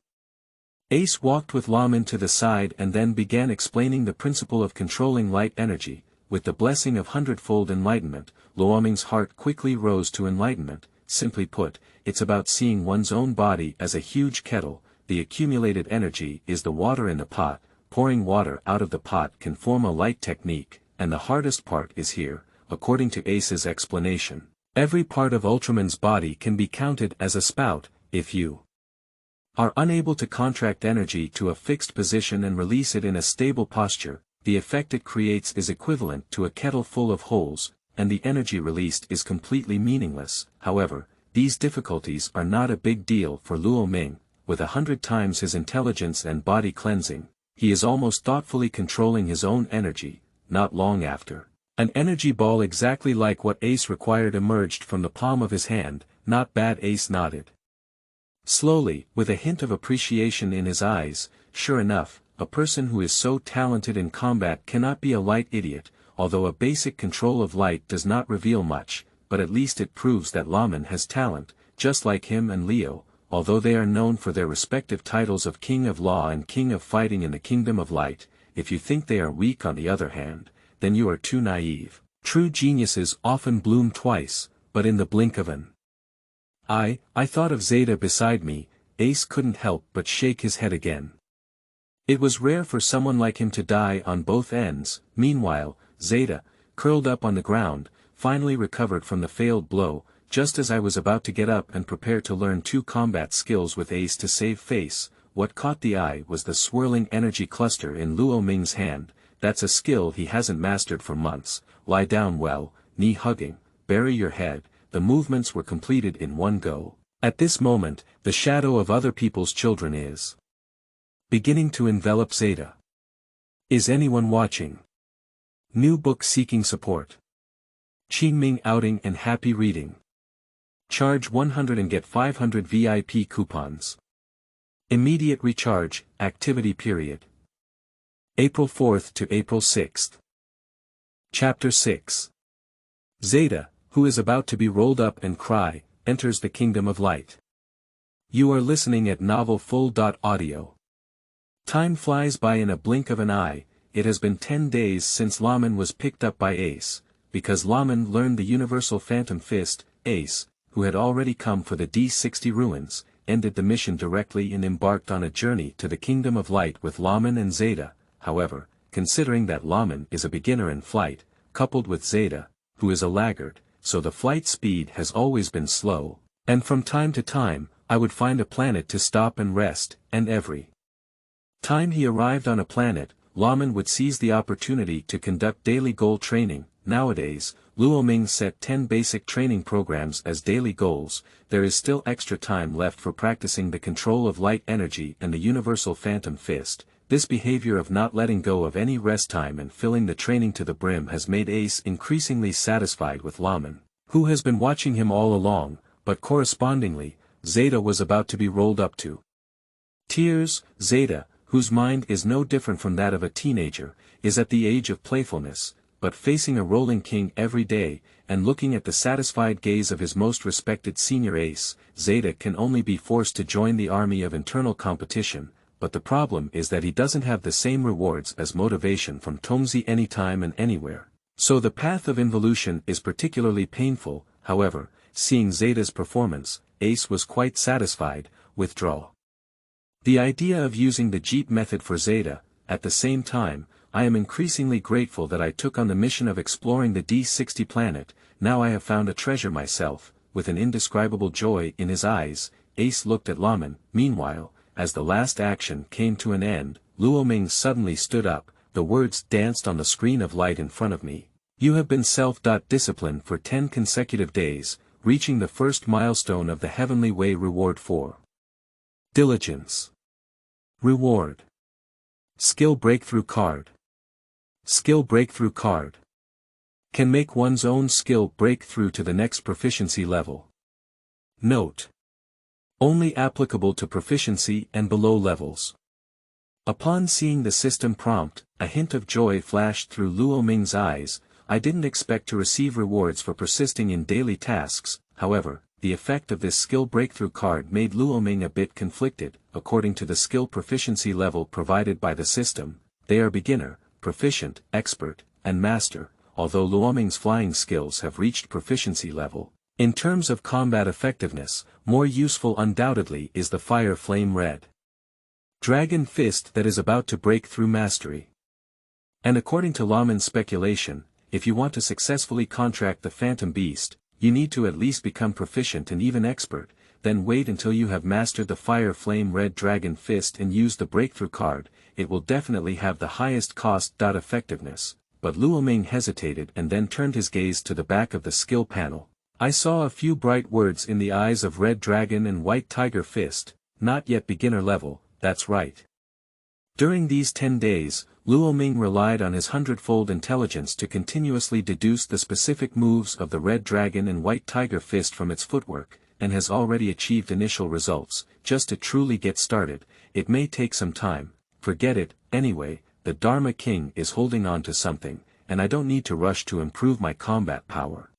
Ace walked with Lomin to the side and then began explaining the principle of controlling light energy. With the blessing of hundredfold enlightenment, Luoming's heart quickly rose to enlightenment. Simply put, it's about seeing one's own body as a huge kettle. The accumulated energy is the water in the pot. Pouring water out of the pot can form a light technique, and the hardest part is here, according to Ace's explanation. Every part of Ultraman's body can be counted as a spout. If you are unable to contract energy to a fixed position and release it in a stable posture, the effect it creates is equivalent to a kettle full of holes, and the energy released is completely meaningless. However, these difficulties are not a big deal for Luoming. With 100 times his intelligence and body cleansing, he is almost thoughtfully controlling his own energy. Not long after, an energy ball exactly like what Ace required emerged from the palm of his hand. Not bad, Ace nodded slowly, with a hint of appreciation in his eyes. Sure enough, a person who is so talented in combat cannot be a light idiot. Although a basic control of light does not reveal much, but at least it proves that Lomin has talent, just like him and Leo. Although they are known for their respective titles of King of Law and King of Fighting in the Kingdom of Light, if you think they are weak on the other hand, then you are too naive. True geniuses often bloom twice, but in the blink of an eye. I thought of Zeta beside me. Ace couldn't help but shake his head again. It was rare for someone like him to die on both ends. Meanwhile, Zeta, curled up on the ground, finally recovered from the failed blow. Just as I was about to get up and prepare to learn 2 combat skills with Ace to save face, what caught the eye was the swirling energy cluster in Luoming's hand. That's a skill he hasn't mastered for months. Lie down well, knee hugging, bury your head. The movements were completed in one go. At this moment, the shadow of other people's children is beginning to envelop Zeta. Is anyone watching? New book seeking support. Qingming outing and happy reading. Charge 100 and get 500 VIP coupons. Immediate recharge, activity period. April 4th to April 6th. Chapter 6. Zeta, who is about to be rolled up and cry, enters the Kingdom of Light. You are listening at novelfull.audio. Time flies by in a blink of an eye. It has been 10 days since Lomin was picked up by Ace. Because Lomin learned the universal phantom fist, Ace, who had already come for the D60 ruins, ended the mission directly and embarked on a journey to the Kingdom of Light with Lomin and Zeta. However, considering that Lomin is a beginner in flight, coupled with Zeta, who is a laggard, so the flight speed has always been slow, and from time to time, I would find a planet to stop and rest, and every time he arrived on a planet, Lomin would seize the opportunity to conduct daily goal training. Nowadays, Luoming set 10 basic training programs as daily goals. There is still extra time left for practicing the control of light energy and the universal phantom fist. This behavior of not letting go of any rest time and filling the training to the brim has made Ace increasingly satisfied with Lomin, who has been watching him all along, but correspondingly, Zeta was about to be rolled up to tears. Zeta, whose mind is no different from that of a teenager, is at the age of playfulness, but facing a rolling king every day, and looking at the satisfied gaze of his most respected senior Ace, Zeta can only be forced to join the army of internal competition. But the problem is that he doesn't have the same rewards as motivation from Tomzi anytime and anywhere. So the path of involution is particularly painful. However, seeing Zeta's performance, Ace was quite satisfied. Withdraw the idea of using the Jeep method for Zeta. At the same time, I am increasingly grateful that I took on the mission of exploring the D60 planet. Now I have found a treasure myself. With an indescribable joy in his eyes, Ace looked at Lomin. Meanwhile, as the last action came to an end, Luoming suddenly stood up. The words danced on the screen of light in front of me. You have been self-disciplined for 10 consecutive days, reaching the first milestone of the Heavenly Way. Reward for Diligence. Reward. Skill breakthrough card. Skill breakthrough card. Can make one's own skill break through to the next proficiency level. Note: only applicable to proficiency and below levels. Upon seeing the system prompt, a hint of joy flashed through Luoming's eyes. I didn't expect to receive rewards for persisting in daily tasks. However, the effect of this skill breakthrough card made Luoming a bit conflicted. According to the skill proficiency level provided by the system, they are beginner, proficient, expert, and master, although Luoming's flying skills have reached proficiency level. In terms of combat effectiveness, more useful undoubtedly is the Fire Flame Red Dragon Fist that is about to break through mastery. And according to Lomin's speculation, if you want to successfully contract the Phantom Beast, you need to at least become proficient and even expert, then wait until you have mastered the Fire Flame Red Dragon Fist and use the breakthrough card. It will definitely have the highest cost. Effectiveness, but Luoming hesitated and then turned his gaze to the back of the skill panel. I saw a few bright words in the eyes of Red Dragon and White Tiger Fist, not yet beginner level. That's right. During these 10 days, Luoming relied on his 100-fold intelligence to continuously deduce the specific moves of the Red Dragon and White Tiger Fist from its footwork, and has already achieved initial results. Just to truly get started, it may take some time. Forget it. Anyway, the Dharma King is holding on to something, and I don't need to rush to improve my combat power.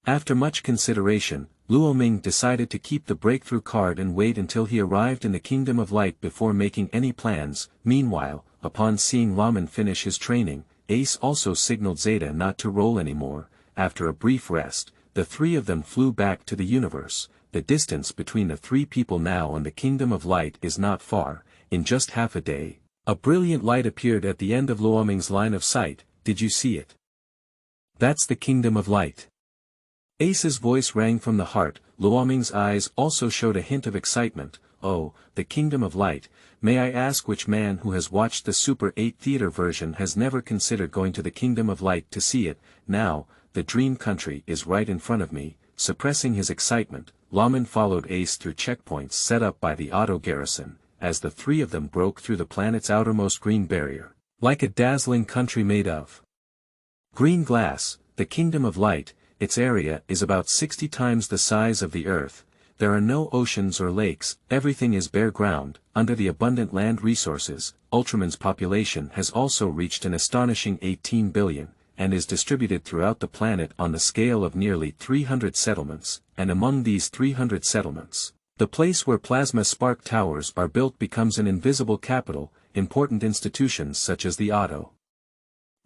After much consideration, Luoming decided to keep the breakthrough card and wait until he arrived in the Kingdom of Light before making any plans. Meanwhile, upon seeing Lomin finish his training, Ace also signaled Zeta not to roll anymore. After a brief rest, the three of them flew back to the universe. The distance between the three people now and the Kingdom of Light is not far. In just half a day, a brilliant light appeared at the end of Luoming's line of sight. Did you see it? That's the Kingdom of Light. Ace's voice rang from the heart. Luoming's eyes also showed a hint of excitement. Oh, the Kingdom of Light. May I ask which man who has watched the Super 8 theater version has never considered going to the Kingdom of Light to see it? Now, the dream country is right in front of me. Suppressing his excitement, Lomin followed Ace through checkpoints set up by the auto garrison, as the three of them broke through the planet's outermost green barrier. Like a dazzling country made of green glass, the Kingdom of Light, its area is about 60 times the size of the Earth. There are no oceans or lakes, everything is bare ground. Under the abundant land resources, Ultraman's population has also reached an astonishing 18 billion, and is distributed throughout the planet on the scale of nearly 300 settlements, and among these 300 settlements, the place where plasma spark towers are built becomes an invisible capital. Important institutions such as the Auto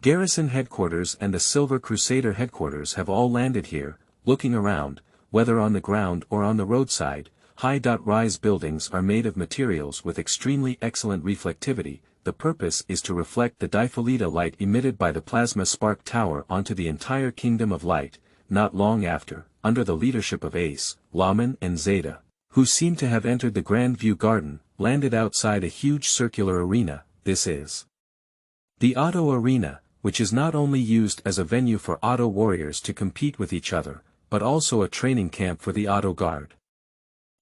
Garrison headquarters and the Silver Crusader headquarters have all landed here. Looking around, whether on the ground or on the roadside, high-rise buildings are made of materials with extremely excellent reflectivity. The purpose is to reflect the dipholida light emitted by the plasma spark tower onto the entire Kingdom of Light. Not long after, under the leadership of Ace, Lomin and Zeta, who seem to have entered the Grand View Garden, landed outside a huge circular arena. This is the Auto Arena, which is not only used as a venue for auto warriors to compete with each other, but also a training camp for the auto guard.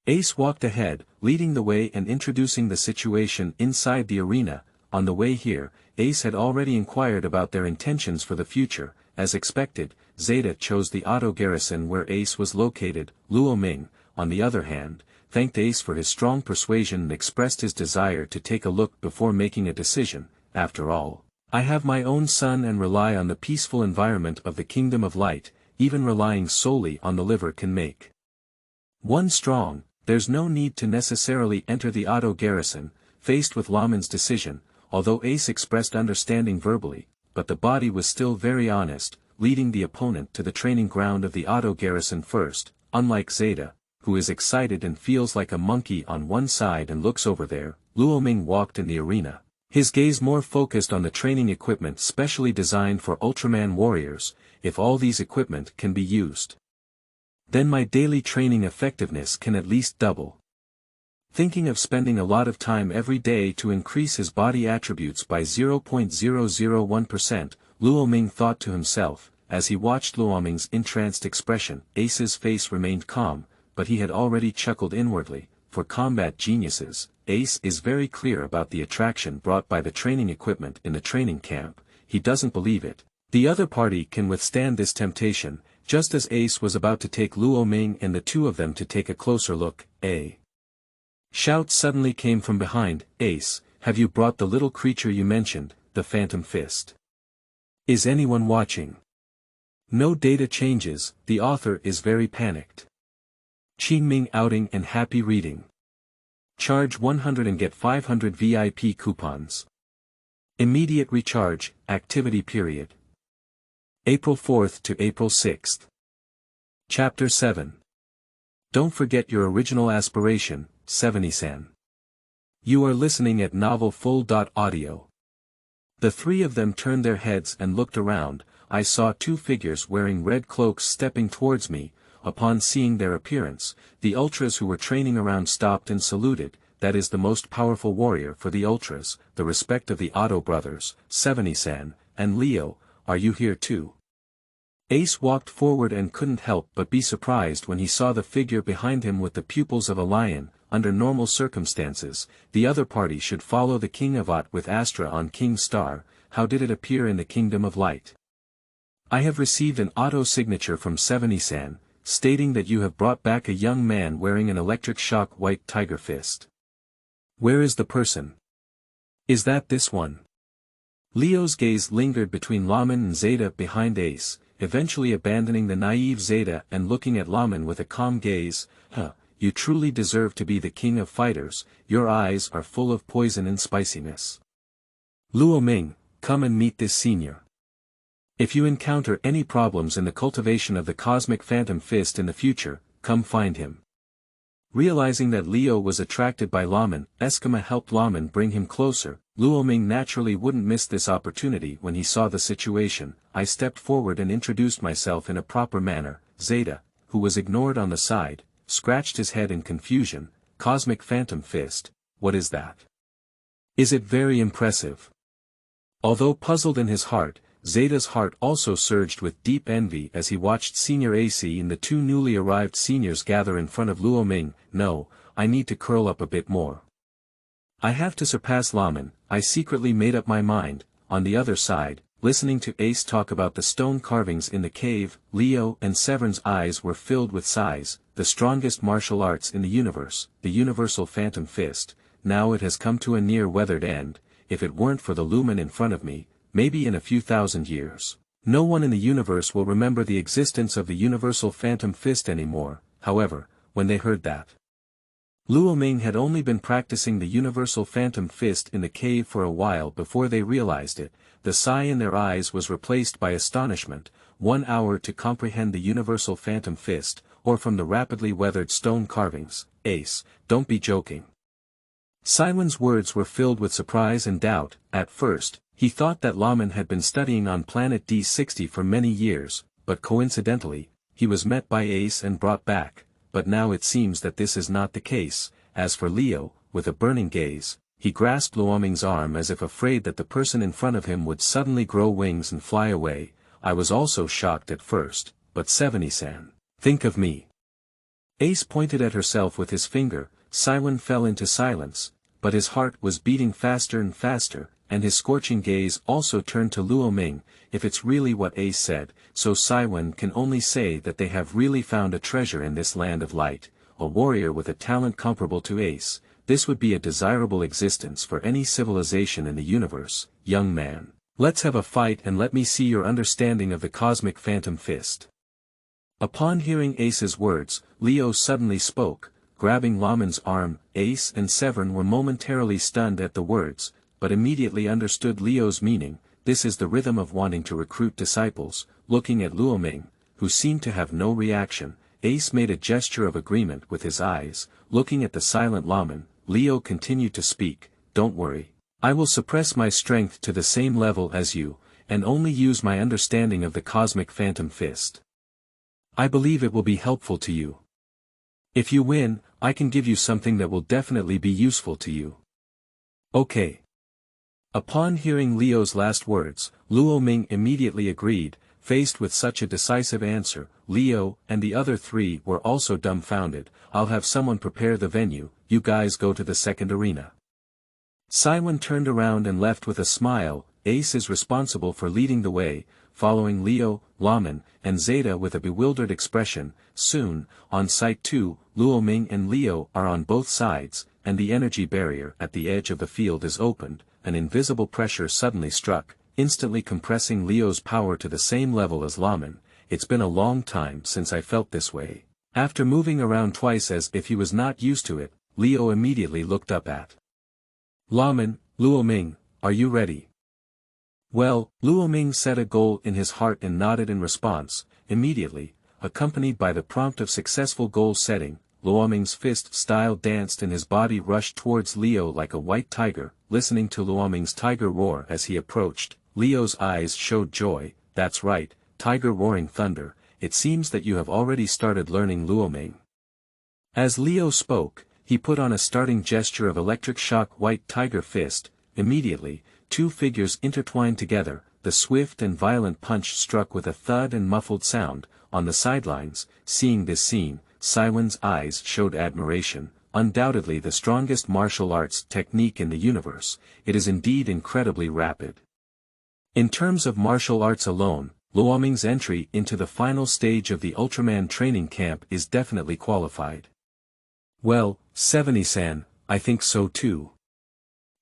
Ace walked ahead, leading the way and introducing the situation inside the arena. On the way here, Ace had already inquired about their intentions for the future. As expected, Zeta chose the auto garrison where Ace was located. Luoming, on the other hand, thanked Ace for his strong persuasion and expressed his desire to take a look before making a decision. After all, I have my own son and rely on the peaceful environment of the Kingdom of Light. Even relying solely on the liver can make one strong. There's no need to necessarily enter the auto garrison. Faced with Lomin's decision, although Ace expressed understanding verbally, but the body was still very honest, leading the opponent to the training ground of the auto garrison first. Unlike Zeta, who is excited and feels like a monkey on one side and looks over there, Luoming walked in the arena, his gaze more focused on the training equipment specially designed for Ultraman Warriors. If all these equipment can be used, then my daily training effectiveness can at least double. Thinking of spending a lot of time every day to increase his body attributes by 0.001%, Luoming thought to himself. As he watched Luoming's entranced expression, Ace's face remained calm, but he had already chuckled inwardly. For combat geniuses, Ace is very clear about the attraction brought by the training equipment in the training camp. he doesn't believe it. The other party can withstand this temptation. Just as Ace was about to take Luoming and the two of them to take a closer look, a shout suddenly came from behind. Ace, have you brought the little creature you mentioned, the Phantom Fist? Is anyone watching? No data changes, the author is very panicked. Qingming outing and happy reading. Charge 100 and get 500 VIP coupons. Immediate recharge, activity period. April 4th to April 6th. Chapter 7. Don't forget your original aspiration, Sevennysan. You are listening at novelfull.audio. The three of them turned their heads and looked around. I saw two figures wearing red cloaks stepping towards me. Upon seeing their appearance, the ultras who were training around stopped and saluted. That is the most powerful warrior for the ultras, the respect of the Otto brothers, Sevennysan, and Leo. Are you here too? Ace walked forward and couldn't help but be surprised when he saw the figure behind him with the pupils of a lion. Under normal circumstances, the other party should follow the King of Ot with Astra on King's Star. How did it appear in the Kingdom of Light? I have received an auto signature from Sevennysan, stating that you have brought back a young man wearing an electric shock white tiger fist. Where is the person? Is that this one? Leo's gaze lingered between Lomin and Zeta behind Ace, eventually abandoning the naive Zeta and looking at Lomin with a calm gaze. You truly deserve to be the king of fighters, your eyes are full of poison and spiciness. Luoming, come and meet this senior. If you encounter any problems in the cultivation of the cosmic phantom fist in the future, come find him. Realizing that Leo was attracted by Lomin, Eskima helped Lomin bring him closer. Luoming naturally wouldn't miss this opportunity when he saw the situation. I stepped forward and introduced myself in a proper manner. Zeta, who was ignored on the side, scratched his head in confusion. Cosmic phantom fist, what is that? Is it very impressive? Although puzzled in his heart, Zeta's heart also surged with deep envy as he watched Senior AC and the two newly arrived seniors gather in front of Luoming. No, I need to curl up a bit more. I have to surpass Lomin. I secretly made up my mind. On the other side, listening to Ace talk about the stone carvings in the cave, Leo and Severn's eyes were filled with sighs. The strongest martial arts in the universe, the universal phantom fist. Now it has come to a near weathered end. If it weren't for the Lumen in front of me, maybe in a few thousand years, no one in the universe will remember the existence of the universal phantom fist anymore. However, when they heard that Luoming had only been practicing the universal phantom fist in the cave for a while before they realized it, the sigh in their eyes was replaced by astonishment. 1 hour to comprehend the universal phantom fist, or from the rapidly weathered stone carvings. Ace, don't be joking. Simon's words were filled with surprise and doubt. At first, he thought that Lomin had been studying on planet D60 for many years, but coincidentally, he was met by Ace and brought back. But now it seems that this is not the case. As for Leo, with a burning gaze, he grasped Luoming's arm as if afraid that the person in front of him would suddenly grow wings and fly away. I was also shocked at first, but Sevennysan, think of me. Ace pointed at herself with his finger. Simon fell into silence, but his heart was beating faster and faster, and his scorching gaze also turned to Luoming. If it's really what Ace said, so Simon can only say that they have really found a treasure in this land of light, a warrior with a talent comparable to Ace. This would be a desirable existence for any civilization in the universe. Young man, let's have a fight and let me see your understanding of the cosmic phantom fist. Upon hearing Ace's words, Leo suddenly spoke, grabbing Lomin's arm. Ace and Severn were momentarily stunned at the words, but immediately understood Leo's meaning. This is the rhythm of wanting to recruit disciples. Looking at Luoming, who seemed to have no reaction, Ace made a gesture of agreement with his eyes. Looking at the silent Lomin, Leo continued to speak. Don't worry. I will suppress my strength to the same level as you, and only use my understanding of the cosmic phantom fist. I believe it will be helpful to you. If you win, I can give you something that will definitely be useful to you. Okay. Upon hearing Leo's last words, Luoming immediately agreed. Faced with such a decisive answer, Leo and the other three were also dumbfounded. I'll have someone prepare the venue, you guys go to the second arena. Simon turned around and left with a smile. Ace is responsible for leading the way, following Leo, Lomin, and Zeta with a bewildered expression. Soon, on Site 2, Luoming and Leo are on both sides, and the energy barrier at the edge of the field is opened. An invisible pressure suddenly struck, instantly compressing Leo's power to the same level as Lomin. It's been a long time since I felt this way. After moving around twice as if he was not used to it, Leo immediately looked up at Lomin. Luoming, are you ready? Well, Luoming set a goal in his heart and nodded in response. Immediately, accompanied by the prompt of successful goal setting, Luoming's fist-style danced and his body rushed towards Leo like a white tiger. Listening to Luoming's tiger roar as he approached, Leo's eyes showed joy. That's right, tiger roaring thunder. It seems that you have already started learning Luoming. As Leo spoke, he put on a starting gesture of electric shock white tiger fist. Immediately, two figures intertwined together. The swift and violent punch struck with a thud and muffled sound. On the sidelines, seeing this scene, Saiwen's eyes showed admiration. Undoubtedly the strongest martial arts technique in the universe. It is indeed incredibly rapid. In terms of martial arts alone, Luoming's entry into the final stage of the Ultraman training camp is definitely qualified. Well, Sevennysan, I think so too.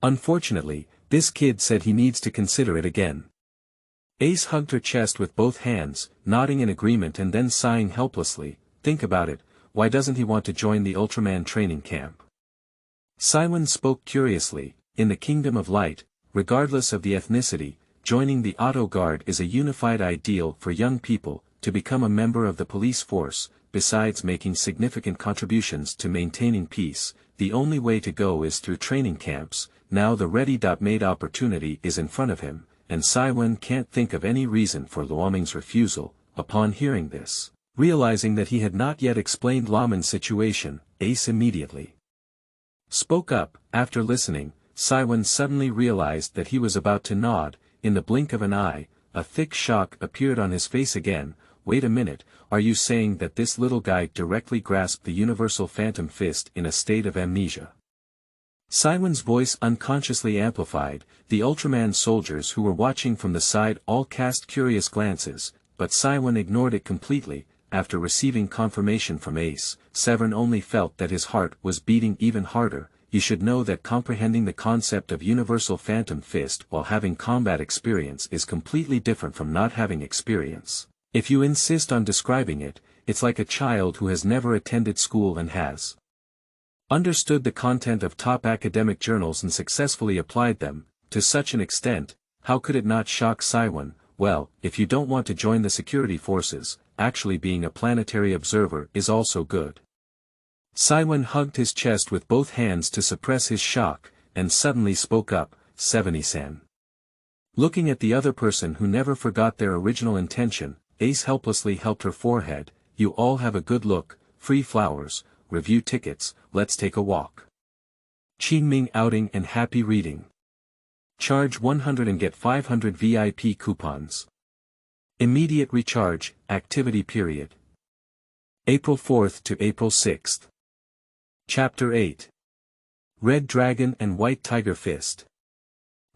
Unfortunately, this kid said he needs to consider it again. Ace hugged her chest with both hands, nodding in agreement and then sighing helplessly. Think about it, why doesn't he want to join the Ultraman training camp? Saiwen spoke curiously. In the Kingdom of Light, regardless of the ethnicity, joining the Auto Guard is a unified ideal for young people. To become a member of the police force, besides making significant contributions to maintaining peace, the only way to go is through training camps. Now the ready-made opportunity is in front of him, and Saiwen can't think of any reason for Luoming's refusal. Upon hearing this, realizing that he had not yet explained Lomin's situation, Ace immediately spoke up. After listening, Saiwen suddenly realized that he was about to nod. In the blink of an eye, a thick shock appeared on his face again. Wait a minute, are you saying that this little guy directly grasped the universal phantom fist in a state of amnesia? Saiwen's voice unconsciously amplified. The Ultraman soldiers who were watching from the side all cast curious glances, but Saiwen ignored it completely. After receiving confirmation from Ace, Severn only felt that his heart was beating even harder. You should know that comprehending the concept of universal phantom fist while having combat experience is completely different from not having experience. If you insist on describing it, it's like a child who has never attended school and has understood the content of top academic journals and successfully applied them. To such an extent, how could it not shock Saiwen? Well, if you don't want to join the security forces, actually being a planetary observer is also good. Saiwen hugged his chest with both hands to suppress his shock, and suddenly spoke up. Sevennysan. Looking at the other person who never forgot their original intention, Ace helplessly helped her forehead. You all have a good look. Free flowers, review tickets, let's take a walk. Qingming outing and happy reading. Charge 100 and get 500 VIP coupons. Immediate recharge, activity period. April 4th to April 6th. Chapter 8. Red Dragon and White Tiger Fist.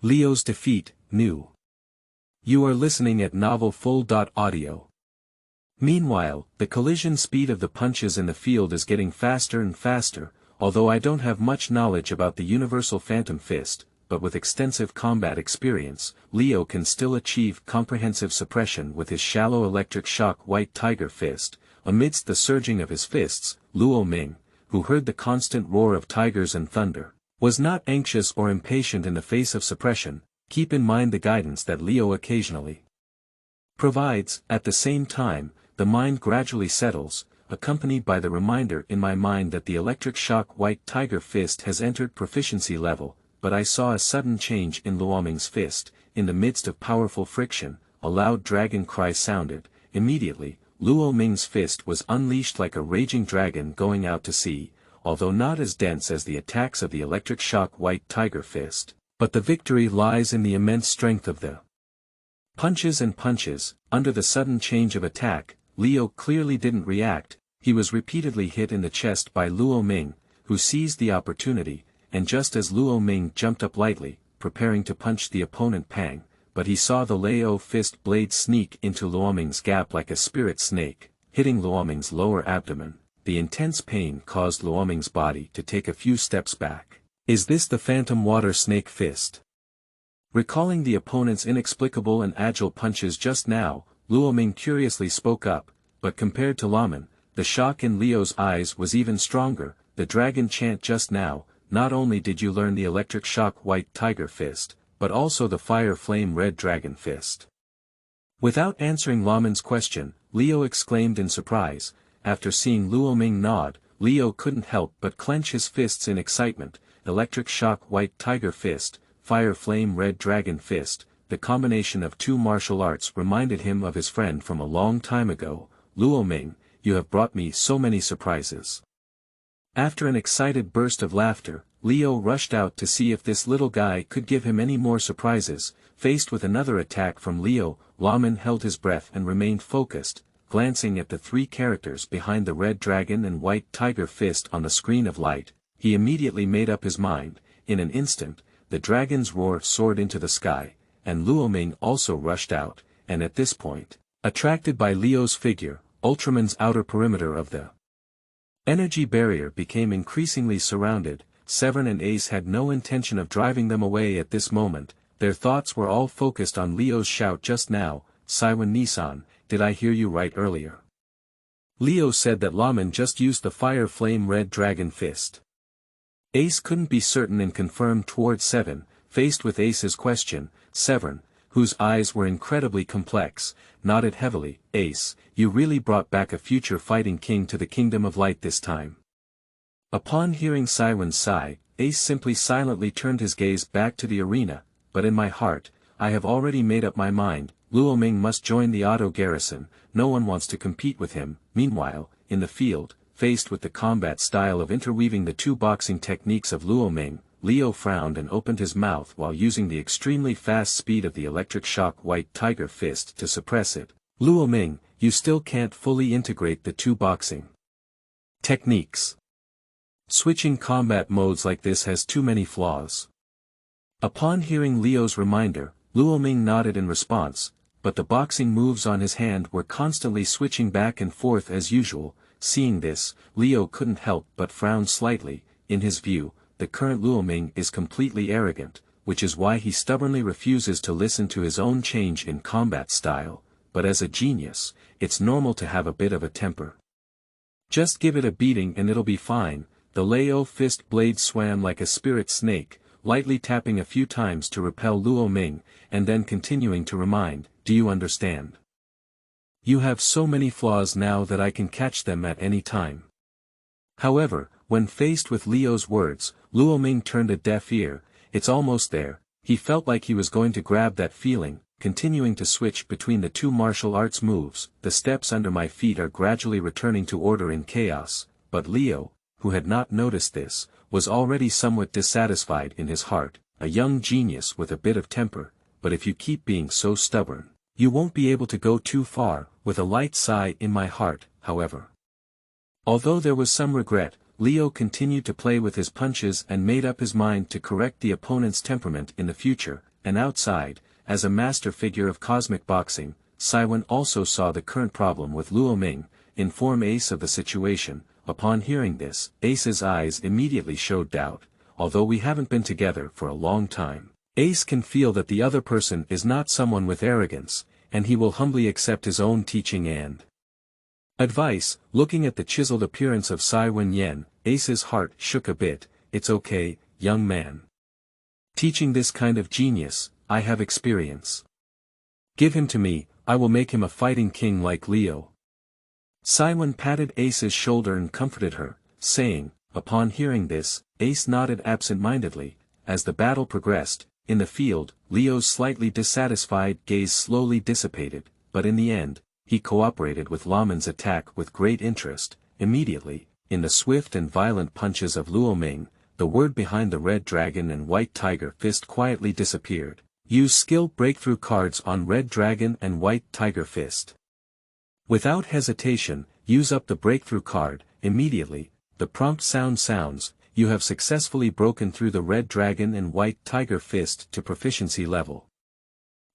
Leo's defeat, new. You are listening at novelfull.audio. Meanwhile, the collision speed of the punches in the field is getting faster and faster. Although I don't have much knowledge about the universal phantom fist, but with extensive combat experience, Leo can still achieve comprehensive suppression with his shallow electric shock white tiger fist. Amidst the surging of his fists, Luoming, who heard the constant roar of tigers and thunder, was not anxious or impatient in the face of suppression. Keep in mind the guidance that Leo occasionally provides. At the same time, the mind gradually settles, accompanied by the reminder in my mind that the electric shock white tiger fist has entered proficiency level. But I saw a sudden change in Luoming's fist. In the midst of powerful friction, a loud dragon cry sounded. Immediately, Luoming's fist was unleashed like a raging dragon going out to sea, although not as dense as the attacks of the electric shock white tiger fist. But the victory lies in the immense strength of the punches and punches. Under the sudden change of attack, Leo clearly didn't react. He was repeatedly hit in the chest by Luoming, who seized the opportunity, and just as Luoming jumped up lightly, preparing to punch the opponent, pang, but he saw the Lao fist blade sneak into Luoming's gap like a spirit snake, hitting Luoming's lower abdomen. The intense pain caused Luoming's body to take a few steps back. Is this the phantom water snake fist? Recalling the opponent's inexplicable and agile punches just now, Luoming curiously spoke up, but compared to Lomin, the shock in Leo's eyes was even stronger. The dragon chant just now, not only did you learn the electric shock white tiger fist, but also the fire flame red dragon fist. Without answering Lomin's question, Leo exclaimed in surprise. After seeing Luoming nod, Leo couldn't help but clench his fists in excitement. Electric shock white tiger fist, fire flame red dragon fist. The combination of two martial arts reminded him of his friend from a long time ago. Luoming, you have brought me so many surprises. After an excited burst of laughter, Leo rushed out to see if this little guy could give him any more surprises. Faced with another attack from Leo, Lomin held his breath and remained focused, glancing at the three characters behind the red dragon and white tiger fist on the screen of light. He immediately made up his mind. In an instant, the dragon's roar soared into the sky, and Luoming also rushed out, and at this point, attracted by Leo's figure, Ultraman's outer perimeter of the energy barrier became increasingly surrounded. Seven and Ace had no intention of driving them away at this moment. Their thoughts were all focused on Leo's shout just now. Sevennysan, did I hear you right earlier? Leo said that Lomin just used the fire flame red dragon fist. Ace couldn't be certain and confirmed towards Seven. Faced with Ace's question, Seven, whose eyes were incredibly complex, nodded heavily. Ace, you really brought back a future fighting king to the Kingdom of Light this time. Upon hearing Siwen's sigh, Ace simply silently turned his gaze back to the arena. But in my heart, I have already made up my mind. Luoming must join the auto garrison. No one wants to compete with him. Meanwhile, in the field, faced with the combat style of interweaving the two boxing techniques of Luoming, Leo frowned and opened his mouth while using the extremely fast speed of the electric shock white tiger fist to suppress it. Luoming, you still can't fully integrate the two boxing techniques. Switching combat modes like this has too many flaws. Upon hearing Leo's reminder, Luoming nodded in response, but the boxing moves on his hand were constantly switching back and forth as usual. Seeing this, Leo couldn't help but frown slightly. In his view, the current Luoming is completely arrogant, which is why he stubbornly refuses to listen to his own change in combat style. But as a genius, it's normal to have a bit of a temper. Just give it a beating and it'll be fine. The Lao fist blade swam like a spirit snake, lightly tapping a few times to repel Luoming, and then continuing to remind, do you understand? You have so many flaws now that I can catch them at any time. However, when faced with Leo's words, Luoming turned a deaf ear. It's almost there. He felt like he was going to grab that feeling, continuing to switch between the two martial arts moves. The steps under my feet are gradually returning to order in chaos. But Leo, who had not noticed this, was already somewhat dissatisfied in his heart. A young genius with a bit of temper, but if you keep being so stubborn, you won't be able to go too far. With a light sigh in my heart, however. Although there was some regret, Leo continued to play with his punches and made up his mind to correct the opponent's temperament in the future. And outside, as a master figure of cosmic boxing, Siwen also saw the current problem with Luoming. Inform Ace of the situation. Upon hearing this, Ace's eyes immediately showed doubt. Although we haven't been together for a long time, Ace can feel that the other person is not someone with arrogance, and he will humbly accept his own teaching and advice. Looking at the chiseled appearance of Siwen Yen, Ace's heart shook a bit. It's okay, young man. Teaching this kind of genius, I have experience. Give him to me, I will make him a fighting king like Leo. Siwen patted Ace's shoulder and comforted her, saying, upon hearing this, Ace nodded absent-mindedly. As the battle progressed, in the field, Leo's slightly dissatisfied gaze slowly dissipated, but in the end, he cooperated with Lomin's attack with great interest. Immediately, in the swift and violent punches of Luoming, the word behind the red dragon and white tiger fist quietly disappeared. Use skill breakthrough cards on red dragon and white tiger fist. Without hesitation, use up the breakthrough card. Immediately, the prompt sound sounds. You have successfully broken through the red dragon and white tiger fist to proficiency level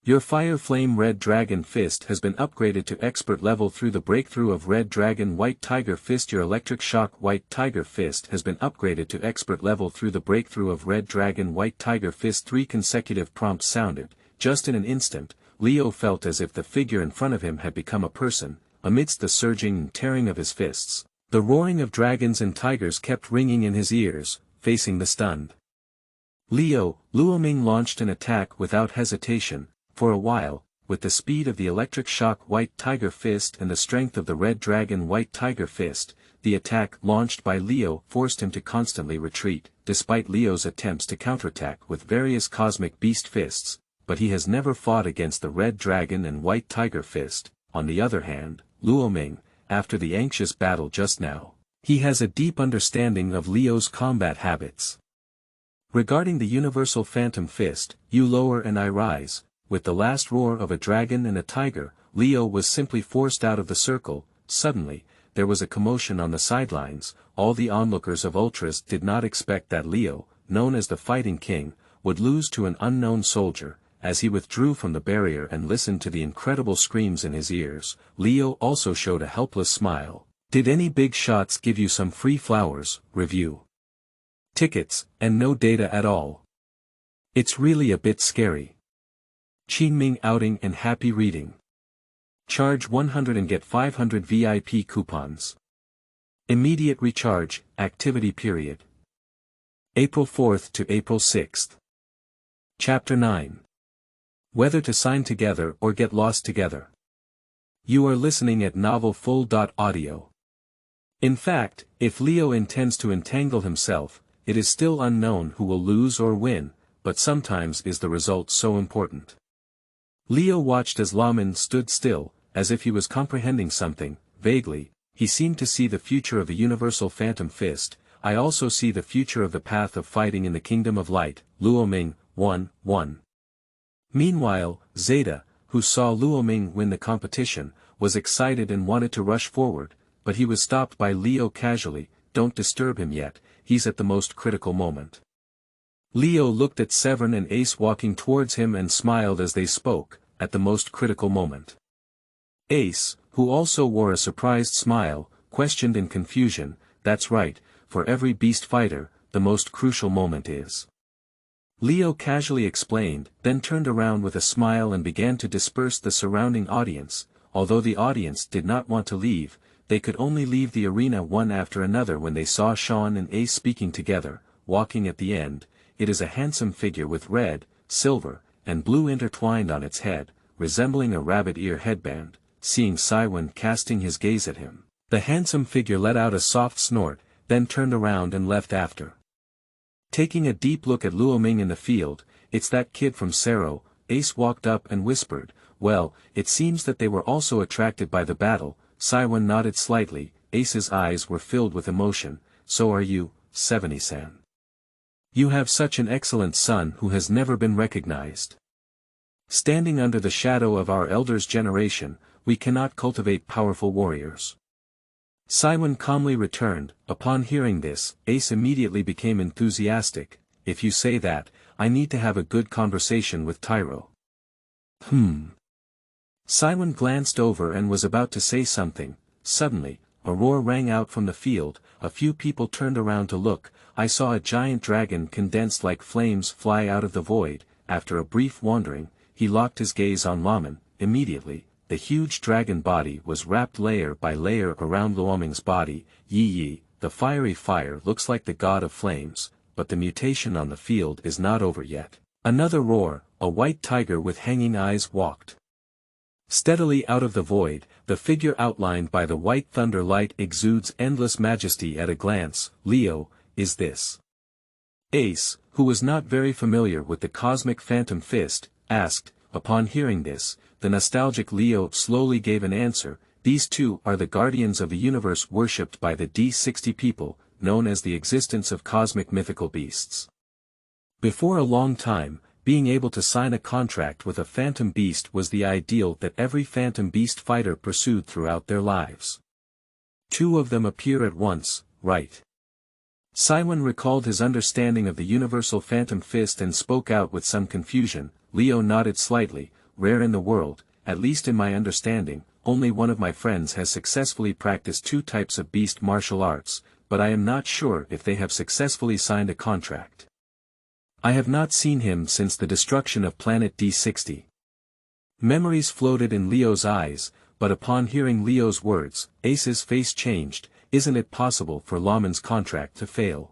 Your Fire Flame Red Dragon Fist has been upgraded to expert level through the breakthrough of Red Dragon White Tiger Fist. Your Electric Shock White Tiger Fist has been upgraded to expert level through the breakthrough of Red Dragon White Tiger Fist. 3 consecutive prompts sounded. Just in an instant, Leo felt as if the figure in front of him had become a person, amidst the surging and tearing of his fists. The roaring of dragons and tigers kept ringing in his ears, facing the stunned Leo. Luoming launched an attack without hesitation. For a while, with the speed of the Electric Shock White Tiger Fist and the strength of the Red Dragon White Tiger Fist, the attack launched by Leo forced him to constantly retreat, despite Leo's attempts to counterattack with various Cosmic Beast Fists, but he has never fought against the Red Dragon and White Tiger Fist. On the other hand, Luoming, after the anxious battle just now, he has a deep understanding of Leo's combat habits. Regarding the Universal Phantom Fist, you lower and I rise. With the last roar of a dragon and a tiger, Leo was simply forced out of the circle. Suddenly, there was a commotion on the sidelines. All the onlookers of Ultras did not expect that Leo, known as the Fighting King, would lose to an unknown soldier. As he withdrew from the barrier and listened to the incredible screams in his ears, Leo also showed a helpless smile. Did any big shots give you some free flowers, review tickets, and no data at all? It's really a bit scary. Qingming outing and happy reading. Charge 100 and get 500 VIP coupons. Immediate recharge, activity period. April 4th to April 6th. Chapter 9. Whether to sign together or get lost together. You are listening at novelfull.audio. In fact, if Leo intends to entangle himself, it is still unknown who will lose or win, but sometimes is the result so important. Leo watched as Lomin stood still, as if he was comprehending something. Vaguely, he seemed to see the future of the Universal Phantom Fist. I also see the future of the path of fighting in the Kingdom of Light. Luoming, 1-1. Meanwhile, Zeta, who saw Luoming win the competition, was excited and wanted to rush forward, but he was stopped by Leo casually. Don't disturb him yet, he's at the most critical moment. Leo looked at Severin and Ace walking towards him and smiled as they spoke. At the most critical moment. Ace, who also wore a surprised smile, questioned in confusion. That's right, for every beast fighter, the most crucial moment is. Leo casually explained, then turned around with a smile and began to disperse the surrounding audience. Although the audience did not want to leave, they could only leave the arena one after another when they saw Sean and Ace speaking together, walking at the end. It is a handsome figure with red, silver, and blue intertwined on its head, resembling a rabbit ear headband. Seeing Siwen casting his gaze at him, the handsome figure let out a soft snort, then turned around and left after. Taking a deep look at Luoming in the field, it's that kid from Sero. Ace walked up and whispered, well, it seems that they were also attracted by the battle. Siwen nodded slightly. Ace's eyes were filled with emotion. So are you, Sevennysan. You have such an excellent son who has never been recognized. Standing under the shadow of our elders' generation, we cannot cultivate powerful warriors. Siwen calmly returned. Upon hearing this, Ace immediately became enthusiastic. If you say that, I need to have a good conversation with Tyro. Siwen glanced over and was about to say something. Suddenly, a roar rang out from the field. A few people turned around to look. I saw a giant dragon condensed like flames fly out of the void. After a brief wandering, he locked his gaze on Lomin. Immediately, the huge dragon body was wrapped layer by layer around Luoming's body. Yi, the fiery fire looks like the god of flames, but the mutation on the field is not over yet. Another roar, a white tiger with hanging eyes walked steadily out of the void. The figure outlined by the white thunder light exudes endless majesty at a glance. Leo, is this? Ace, who was not very familiar with the Cosmic Phantom Fist, asked. Upon hearing this, the nostalgic Leo slowly gave an answer. These two are the guardians of the universe worshipped by the D60 people, known as the existence of cosmic mythical beasts. Before a long time, being able to sign a contract with a phantom beast was the ideal that every phantom beast fighter pursued throughout their lives. Two of them appear at once, right? Siwen recalled his understanding of the universal phantom fist and spoke out with some confusion. Leo nodded slightly. rare in the world, at least in my understanding. Only one of my friends has successfully practiced two types of beast martial arts, but I am not sure if they have successfully signed a contract. I have not seen him since the destruction of planet D60. Memories floated in Leo's eyes, but upon hearing Leo's words, Ace's face changed. Isn't it possible for Lomin's contract to fail?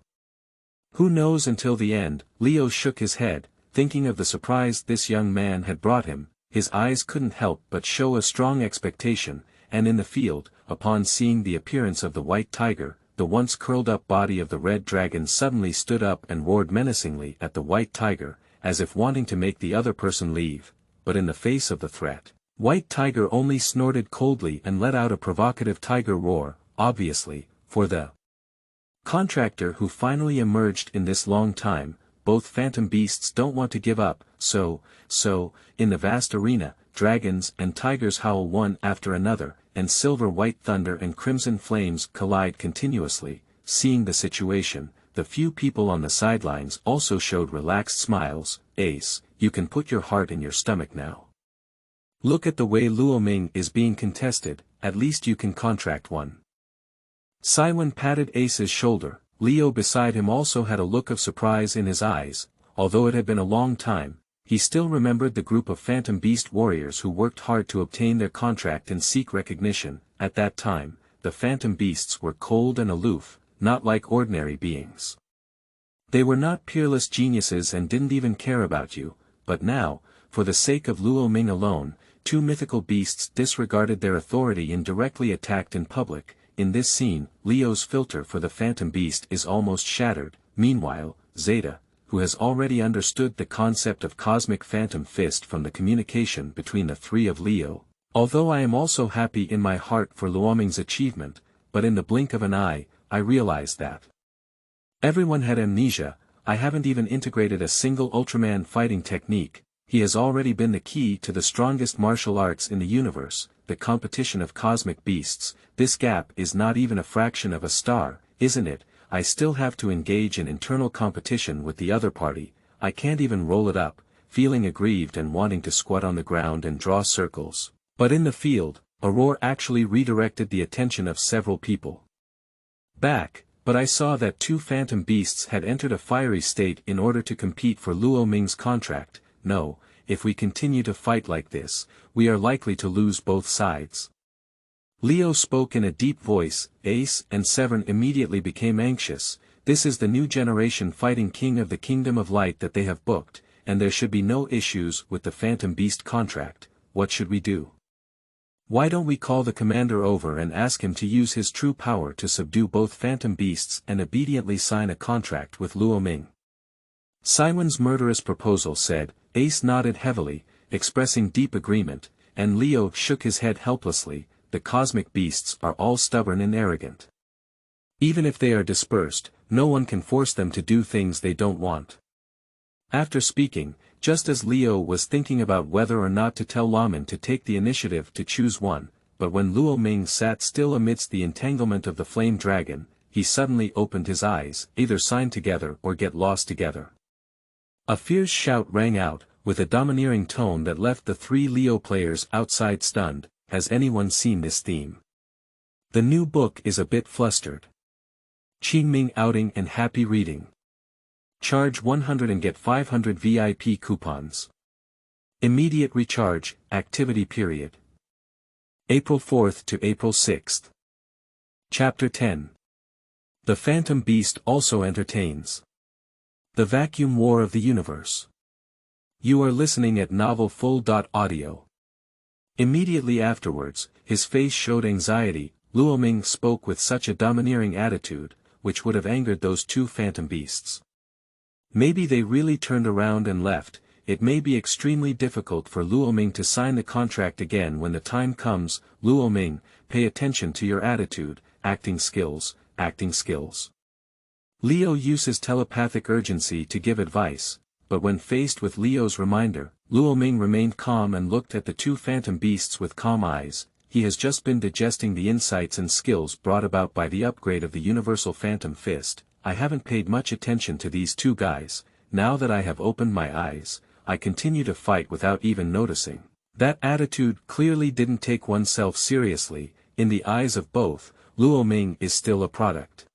Who knows until the end? Leo shook his head, thinking of the surprise this young man had brought him. His eyes couldn't help but show a strong expectation, and in the field, upon seeing the appearance of the white tiger, the once curled-up body of the red dragon suddenly stood up and roared menacingly at the white tiger, as if wanting to make the other person leave, but in the face of the threat, white tiger only snorted coldly and let out a provocative tiger roar, obviously, for the contractor who finally emerged in this long time. Both phantom beasts don't want to give up, so, in the vast arena, dragons and tigers howl one after another, and silver-white thunder and crimson flames collide continuously. Seeing the situation, the few people on the sidelines also showed relaxed smiles. Ace, you can put your heart in your stomach now. Look at the way Luoming is being contested, at least you can contract one. Simon patted Ace's shoulder. Leo beside him also had a look of surprise in his eyes. Although it had been a long time, he still remembered the group of phantom beast warriors who worked hard to obtain their contract and seek recognition. At that time, the phantom beasts were cold and aloof, not like ordinary beings. They were not peerless geniuses and didn't even care about you, but now, for the sake of Luoming alone, two mythical beasts disregarded their authority and directly attacked in public. In this scene, Leo's filter for the phantom beast is almost shattered. Meanwhile, Zeta, who has already understood the concept of cosmic phantom fist from the communication between the three of Leo. Although I am also happy in my heart for Luoming's achievement, but in the blink of an eye, I realize that everyone had amnesia. I haven't even integrated a single Ultraman fighting technique. He has already been the key to the strongest martial arts in the universe, the competition of cosmic beasts. This gap is not even a fraction of a star, isn't it? I still have to engage in internal competition with the other party. I can't even roll it up, feeling aggrieved and wanting to squat on the ground and draw circles. But in the field, a roar actually redirected the attention of several people back, but I saw that two phantom beasts had entered a fiery state in order to compete for Luoming's contract. No, if we continue to fight like this, we are likely to lose both sides. Leo spoke in a deep voice. Ace and Severn immediately became anxious. This is the new generation fighting king of the Kingdom of Light that they have booked, and there should be no issues with the Phantom Beast contract. What should we do? Why don't we call the commander over and ask him to use his true power to subdue both Phantom Beasts and obediently sign a contract with Luoming? Simon's murderous proposal said. Ace nodded heavily, expressing deep agreement, and Leo shook his head helplessly. The cosmic beasts are all stubborn and arrogant. Even if they are dispersed, no one can force them to do things they don't want. After speaking, just as Leo was thinking about whether or not to tell Lomin to take the initiative to choose one, but when Luoming sat still amidst the entanglement of the flame dragon, he suddenly opened his eyes. Either sign together or get lost together. A fierce shout rang out, with a domineering tone that left the three Leo players outside stunned. Has anyone seen this theme? The new book is a bit flustered. Qingming outing and happy reading. Charge 100 and get 500 VIP coupons. Immediate recharge, activity period. April 4th to April 6th. Chapter 10. The Phantom Beast also entertains. The Vacuum War of the Universe. You are listening at novelfull.audio. Immediately afterwards, his face showed anxiety. Luoming spoke with such a domineering attitude, which would have angered those two phantom beasts. Maybe they really turned around and left. It may be extremely difficult for Luoming to sign the contract again when the time comes. Luoming, pay attention to your attitude, acting skills. Leo uses telepathic urgency to give advice, but when faced with Leo's reminder, Luoming remained calm and looked at the two phantom beasts with calm eyes. He has just been digesting the insights and skills brought about by the upgrade of the Universal Phantom Fist. I haven't paid much attention to these two guys. Now that I have opened my eyes, I continue to fight without even noticing. That attitude clearly didn't take oneself seriously. In the eyes of both, Luoming is still a product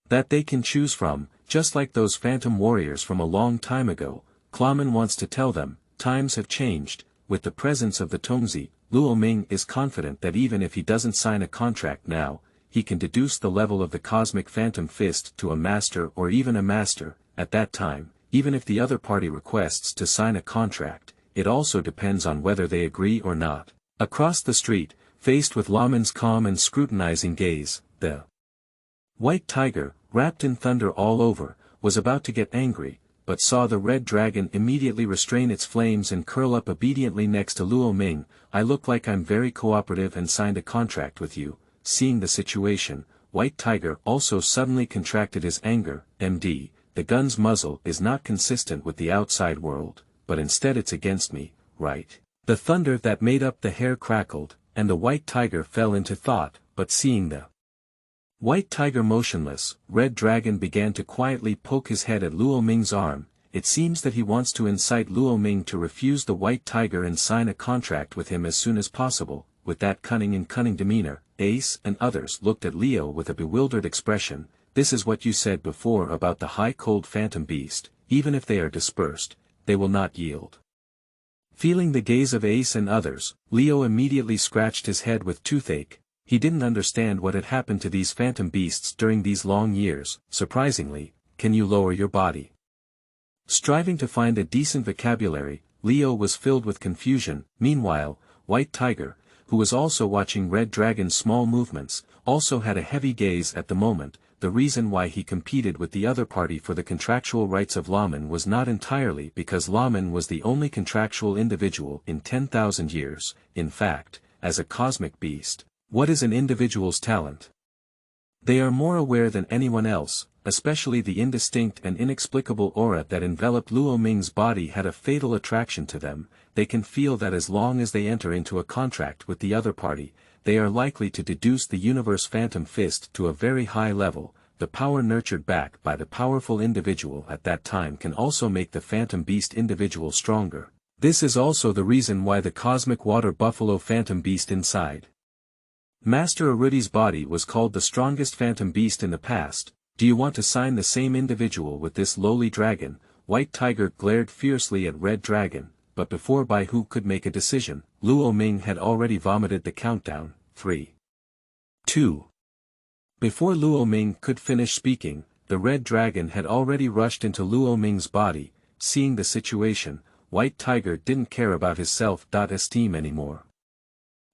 that they can choose from, just like those phantom warriors from a long time ago. Luoming wants to tell them, times have changed. With the presence of the Tongzi, Luoming is confident that even if he doesn't sign a contract now, he can deduce the level of the cosmic phantom fist to a master or even a master. At that time, even if the other party requests to sign a contract, it also depends on whether they agree or not. Across the street, faced with Lomin's calm and scrutinizing gaze, the white tiger, wrapped in thunder all over, was about to get angry, but saw the red dragon immediately restrain its flames and curl up obediently next to Luoming. I look like I'm very cooperative and signed a contract with you. Seeing the situation, White Tiger also suddenly contracted his anger. MD, the gun's muzzle is not consistent with the outside world, but instead it's against me, right? The thunder that made up the hair crackled, and the White Tiger fell into thought, but seeing the White Tiger motionless, Red Dragon began to quietly poke his head at Luoming's arm. It seems that he wants to incite Luoming to refuse the White Tiger and sign a contract with him as soon as possible. With that cunning demeanor, Ace and others looked at Leo with a bewildered expression. This is what you said before about the high cold phantom beast. Even if they are dispersed, they will not yield. Feeling the gaze of Ace and others, Leo immediately scratched his head with toothache. He didn't understand what had happened to these phantom beasts during these long years. Surprisingly, can you lower your body? Striving to find a decent vocabulary, Leo was filled with confusion. Meanwhile, White Tiger, who was also watching Red Dragon's small movements, also had a heavy gaze at the moment. The reason why he competed with the other party for the contractual rights of Lomin was not entirely because Lomin was the only contractual individual in 10,000 years. In fact, as a cosmic beast, what is an individual's talent? They are more aware than anyone else, especially the indistinct and inexplicable aura that enveloped Luoming's body had a fatal attraction to them. They can feel that as long as they enter into a contract with the other party, they are likely to deduce the universe phantom fist to a very high level. The power nurtured back by the powerful individual at that time can also make the phantom beast individual stronger. This is also the reason why the cosmic water buffalo phantom beast inside Master Arudi's body was called the strongest phantom beast in the past. Do you want to sign the same individual with this lowly dragon? White Tiger glared fiercely at Red Dragon, but before who could make a decision, Luoming had already vomited the countdown. 3, 2. Before Luoming could finish speaking, the Red Dragon had already rushed into Luoming's body. Seeing the situation, White Tiger didn't care about his self-esteem anymore.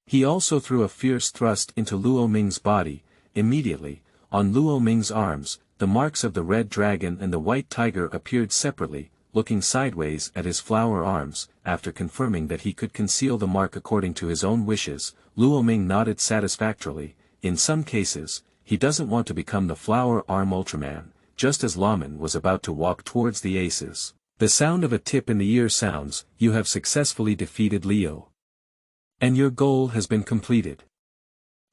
He also threw a fierce thrust into Luoming's body. Immediately, on Luoming's arms, the marks of the Red Dragon and the White Tiger appeared separately. Looking sideways at his flower arms, after confirming that he could conceal the mark according to his own wishes, Luoming nodded satisfactorily. In some cases, he doesn't want to become the flower arm Ultraman. Just as Lomin was about to walk towards the aces, the sound of a tip in the ear sounds. You have successfully defeated Leo, and your goal has been completed.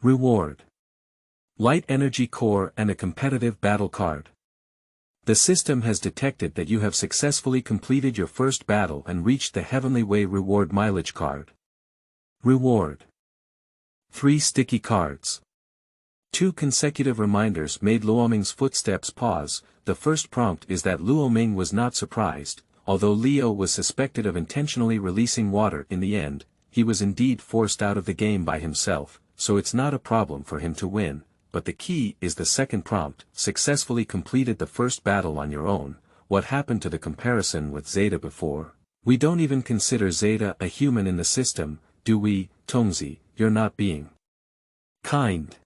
Reward: Light Energy Core and a competitive battle card. The system has detected that you have successfully completed your first battle and reached the Heavenly Way reward mileage card. Reward: 3 sticky cards. 2 consecutive reminders made Luoming's footsteps pause. The first prompt is that Luoming was not surprised. Although Leo was suspected of intentionally releasing water in the end, he was indeed forced out of the game by himself, so it's not a problem for him to win. But the key is the second prompt: successfully completed the first battle on your own. What happened to the comparison with Zeta before? We don't even consider Zeta a human in the system, do we? Tongzi, you're not being kind.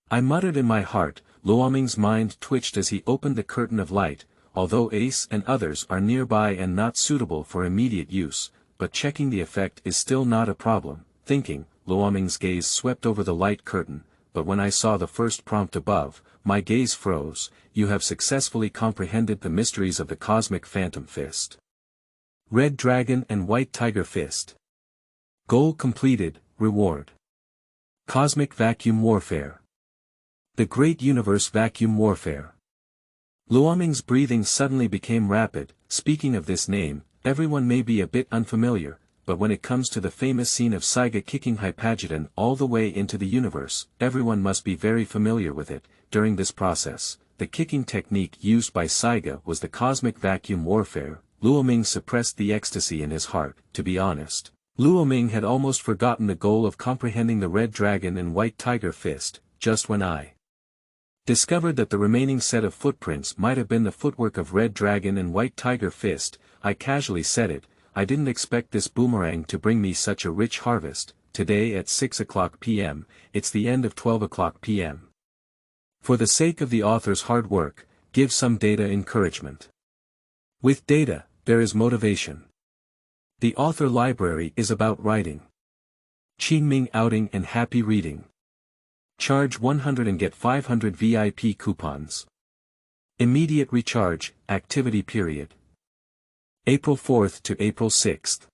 I muttered in my heart. Luoming's mind twitched as he opened the curtain of light. Although Ace and others are nearby and not suitable for immediate use, but checking the effect is still not a problem. Thinking, Luoming's gaze swept over the light curtain. But when I saw the first prompt above, my gaze froze. You have successfully comprehended the mysteries of the cosmic phantom fist. Red Dragon and White Tiger fist. Goal completed. Reward: Cosmic Vacuum Warfare. The Great Universe Vacuum Warfare. Luoming's breathing suddenly became rapid. Speaking of this name, everyone may be a bit unfamiliar, but when it comes to the famous scene of Saiga kicking Hypageddon all the way into the universe, everyone must be very familiar with it. During this process, the kicking technique used by Saiga was the cosmic vacuum warfare. Luoming suppressed the ecstasy in his heart. To be honest, Luoming had almost forgotten the goal of comprehending the Red Dragon and White Tiger Fist, just when I discovered that the remaining set of footprints might have been the footwork of Red Dragon and White Tiger Fist. I casually said it, I didn't expect this boomerang to bring me such a rich harvest. Today at 6 o'clock p.m., it's the end of 12 o'clock p.m. For the sake of the author's hard work, give some data encouragement. With data, there is motivation. The author library is about writing. Qingming outing and happy reading. Charge 100 and get 500 VIP coupons. Immediate recharge, activity period. April 4th to April 6th.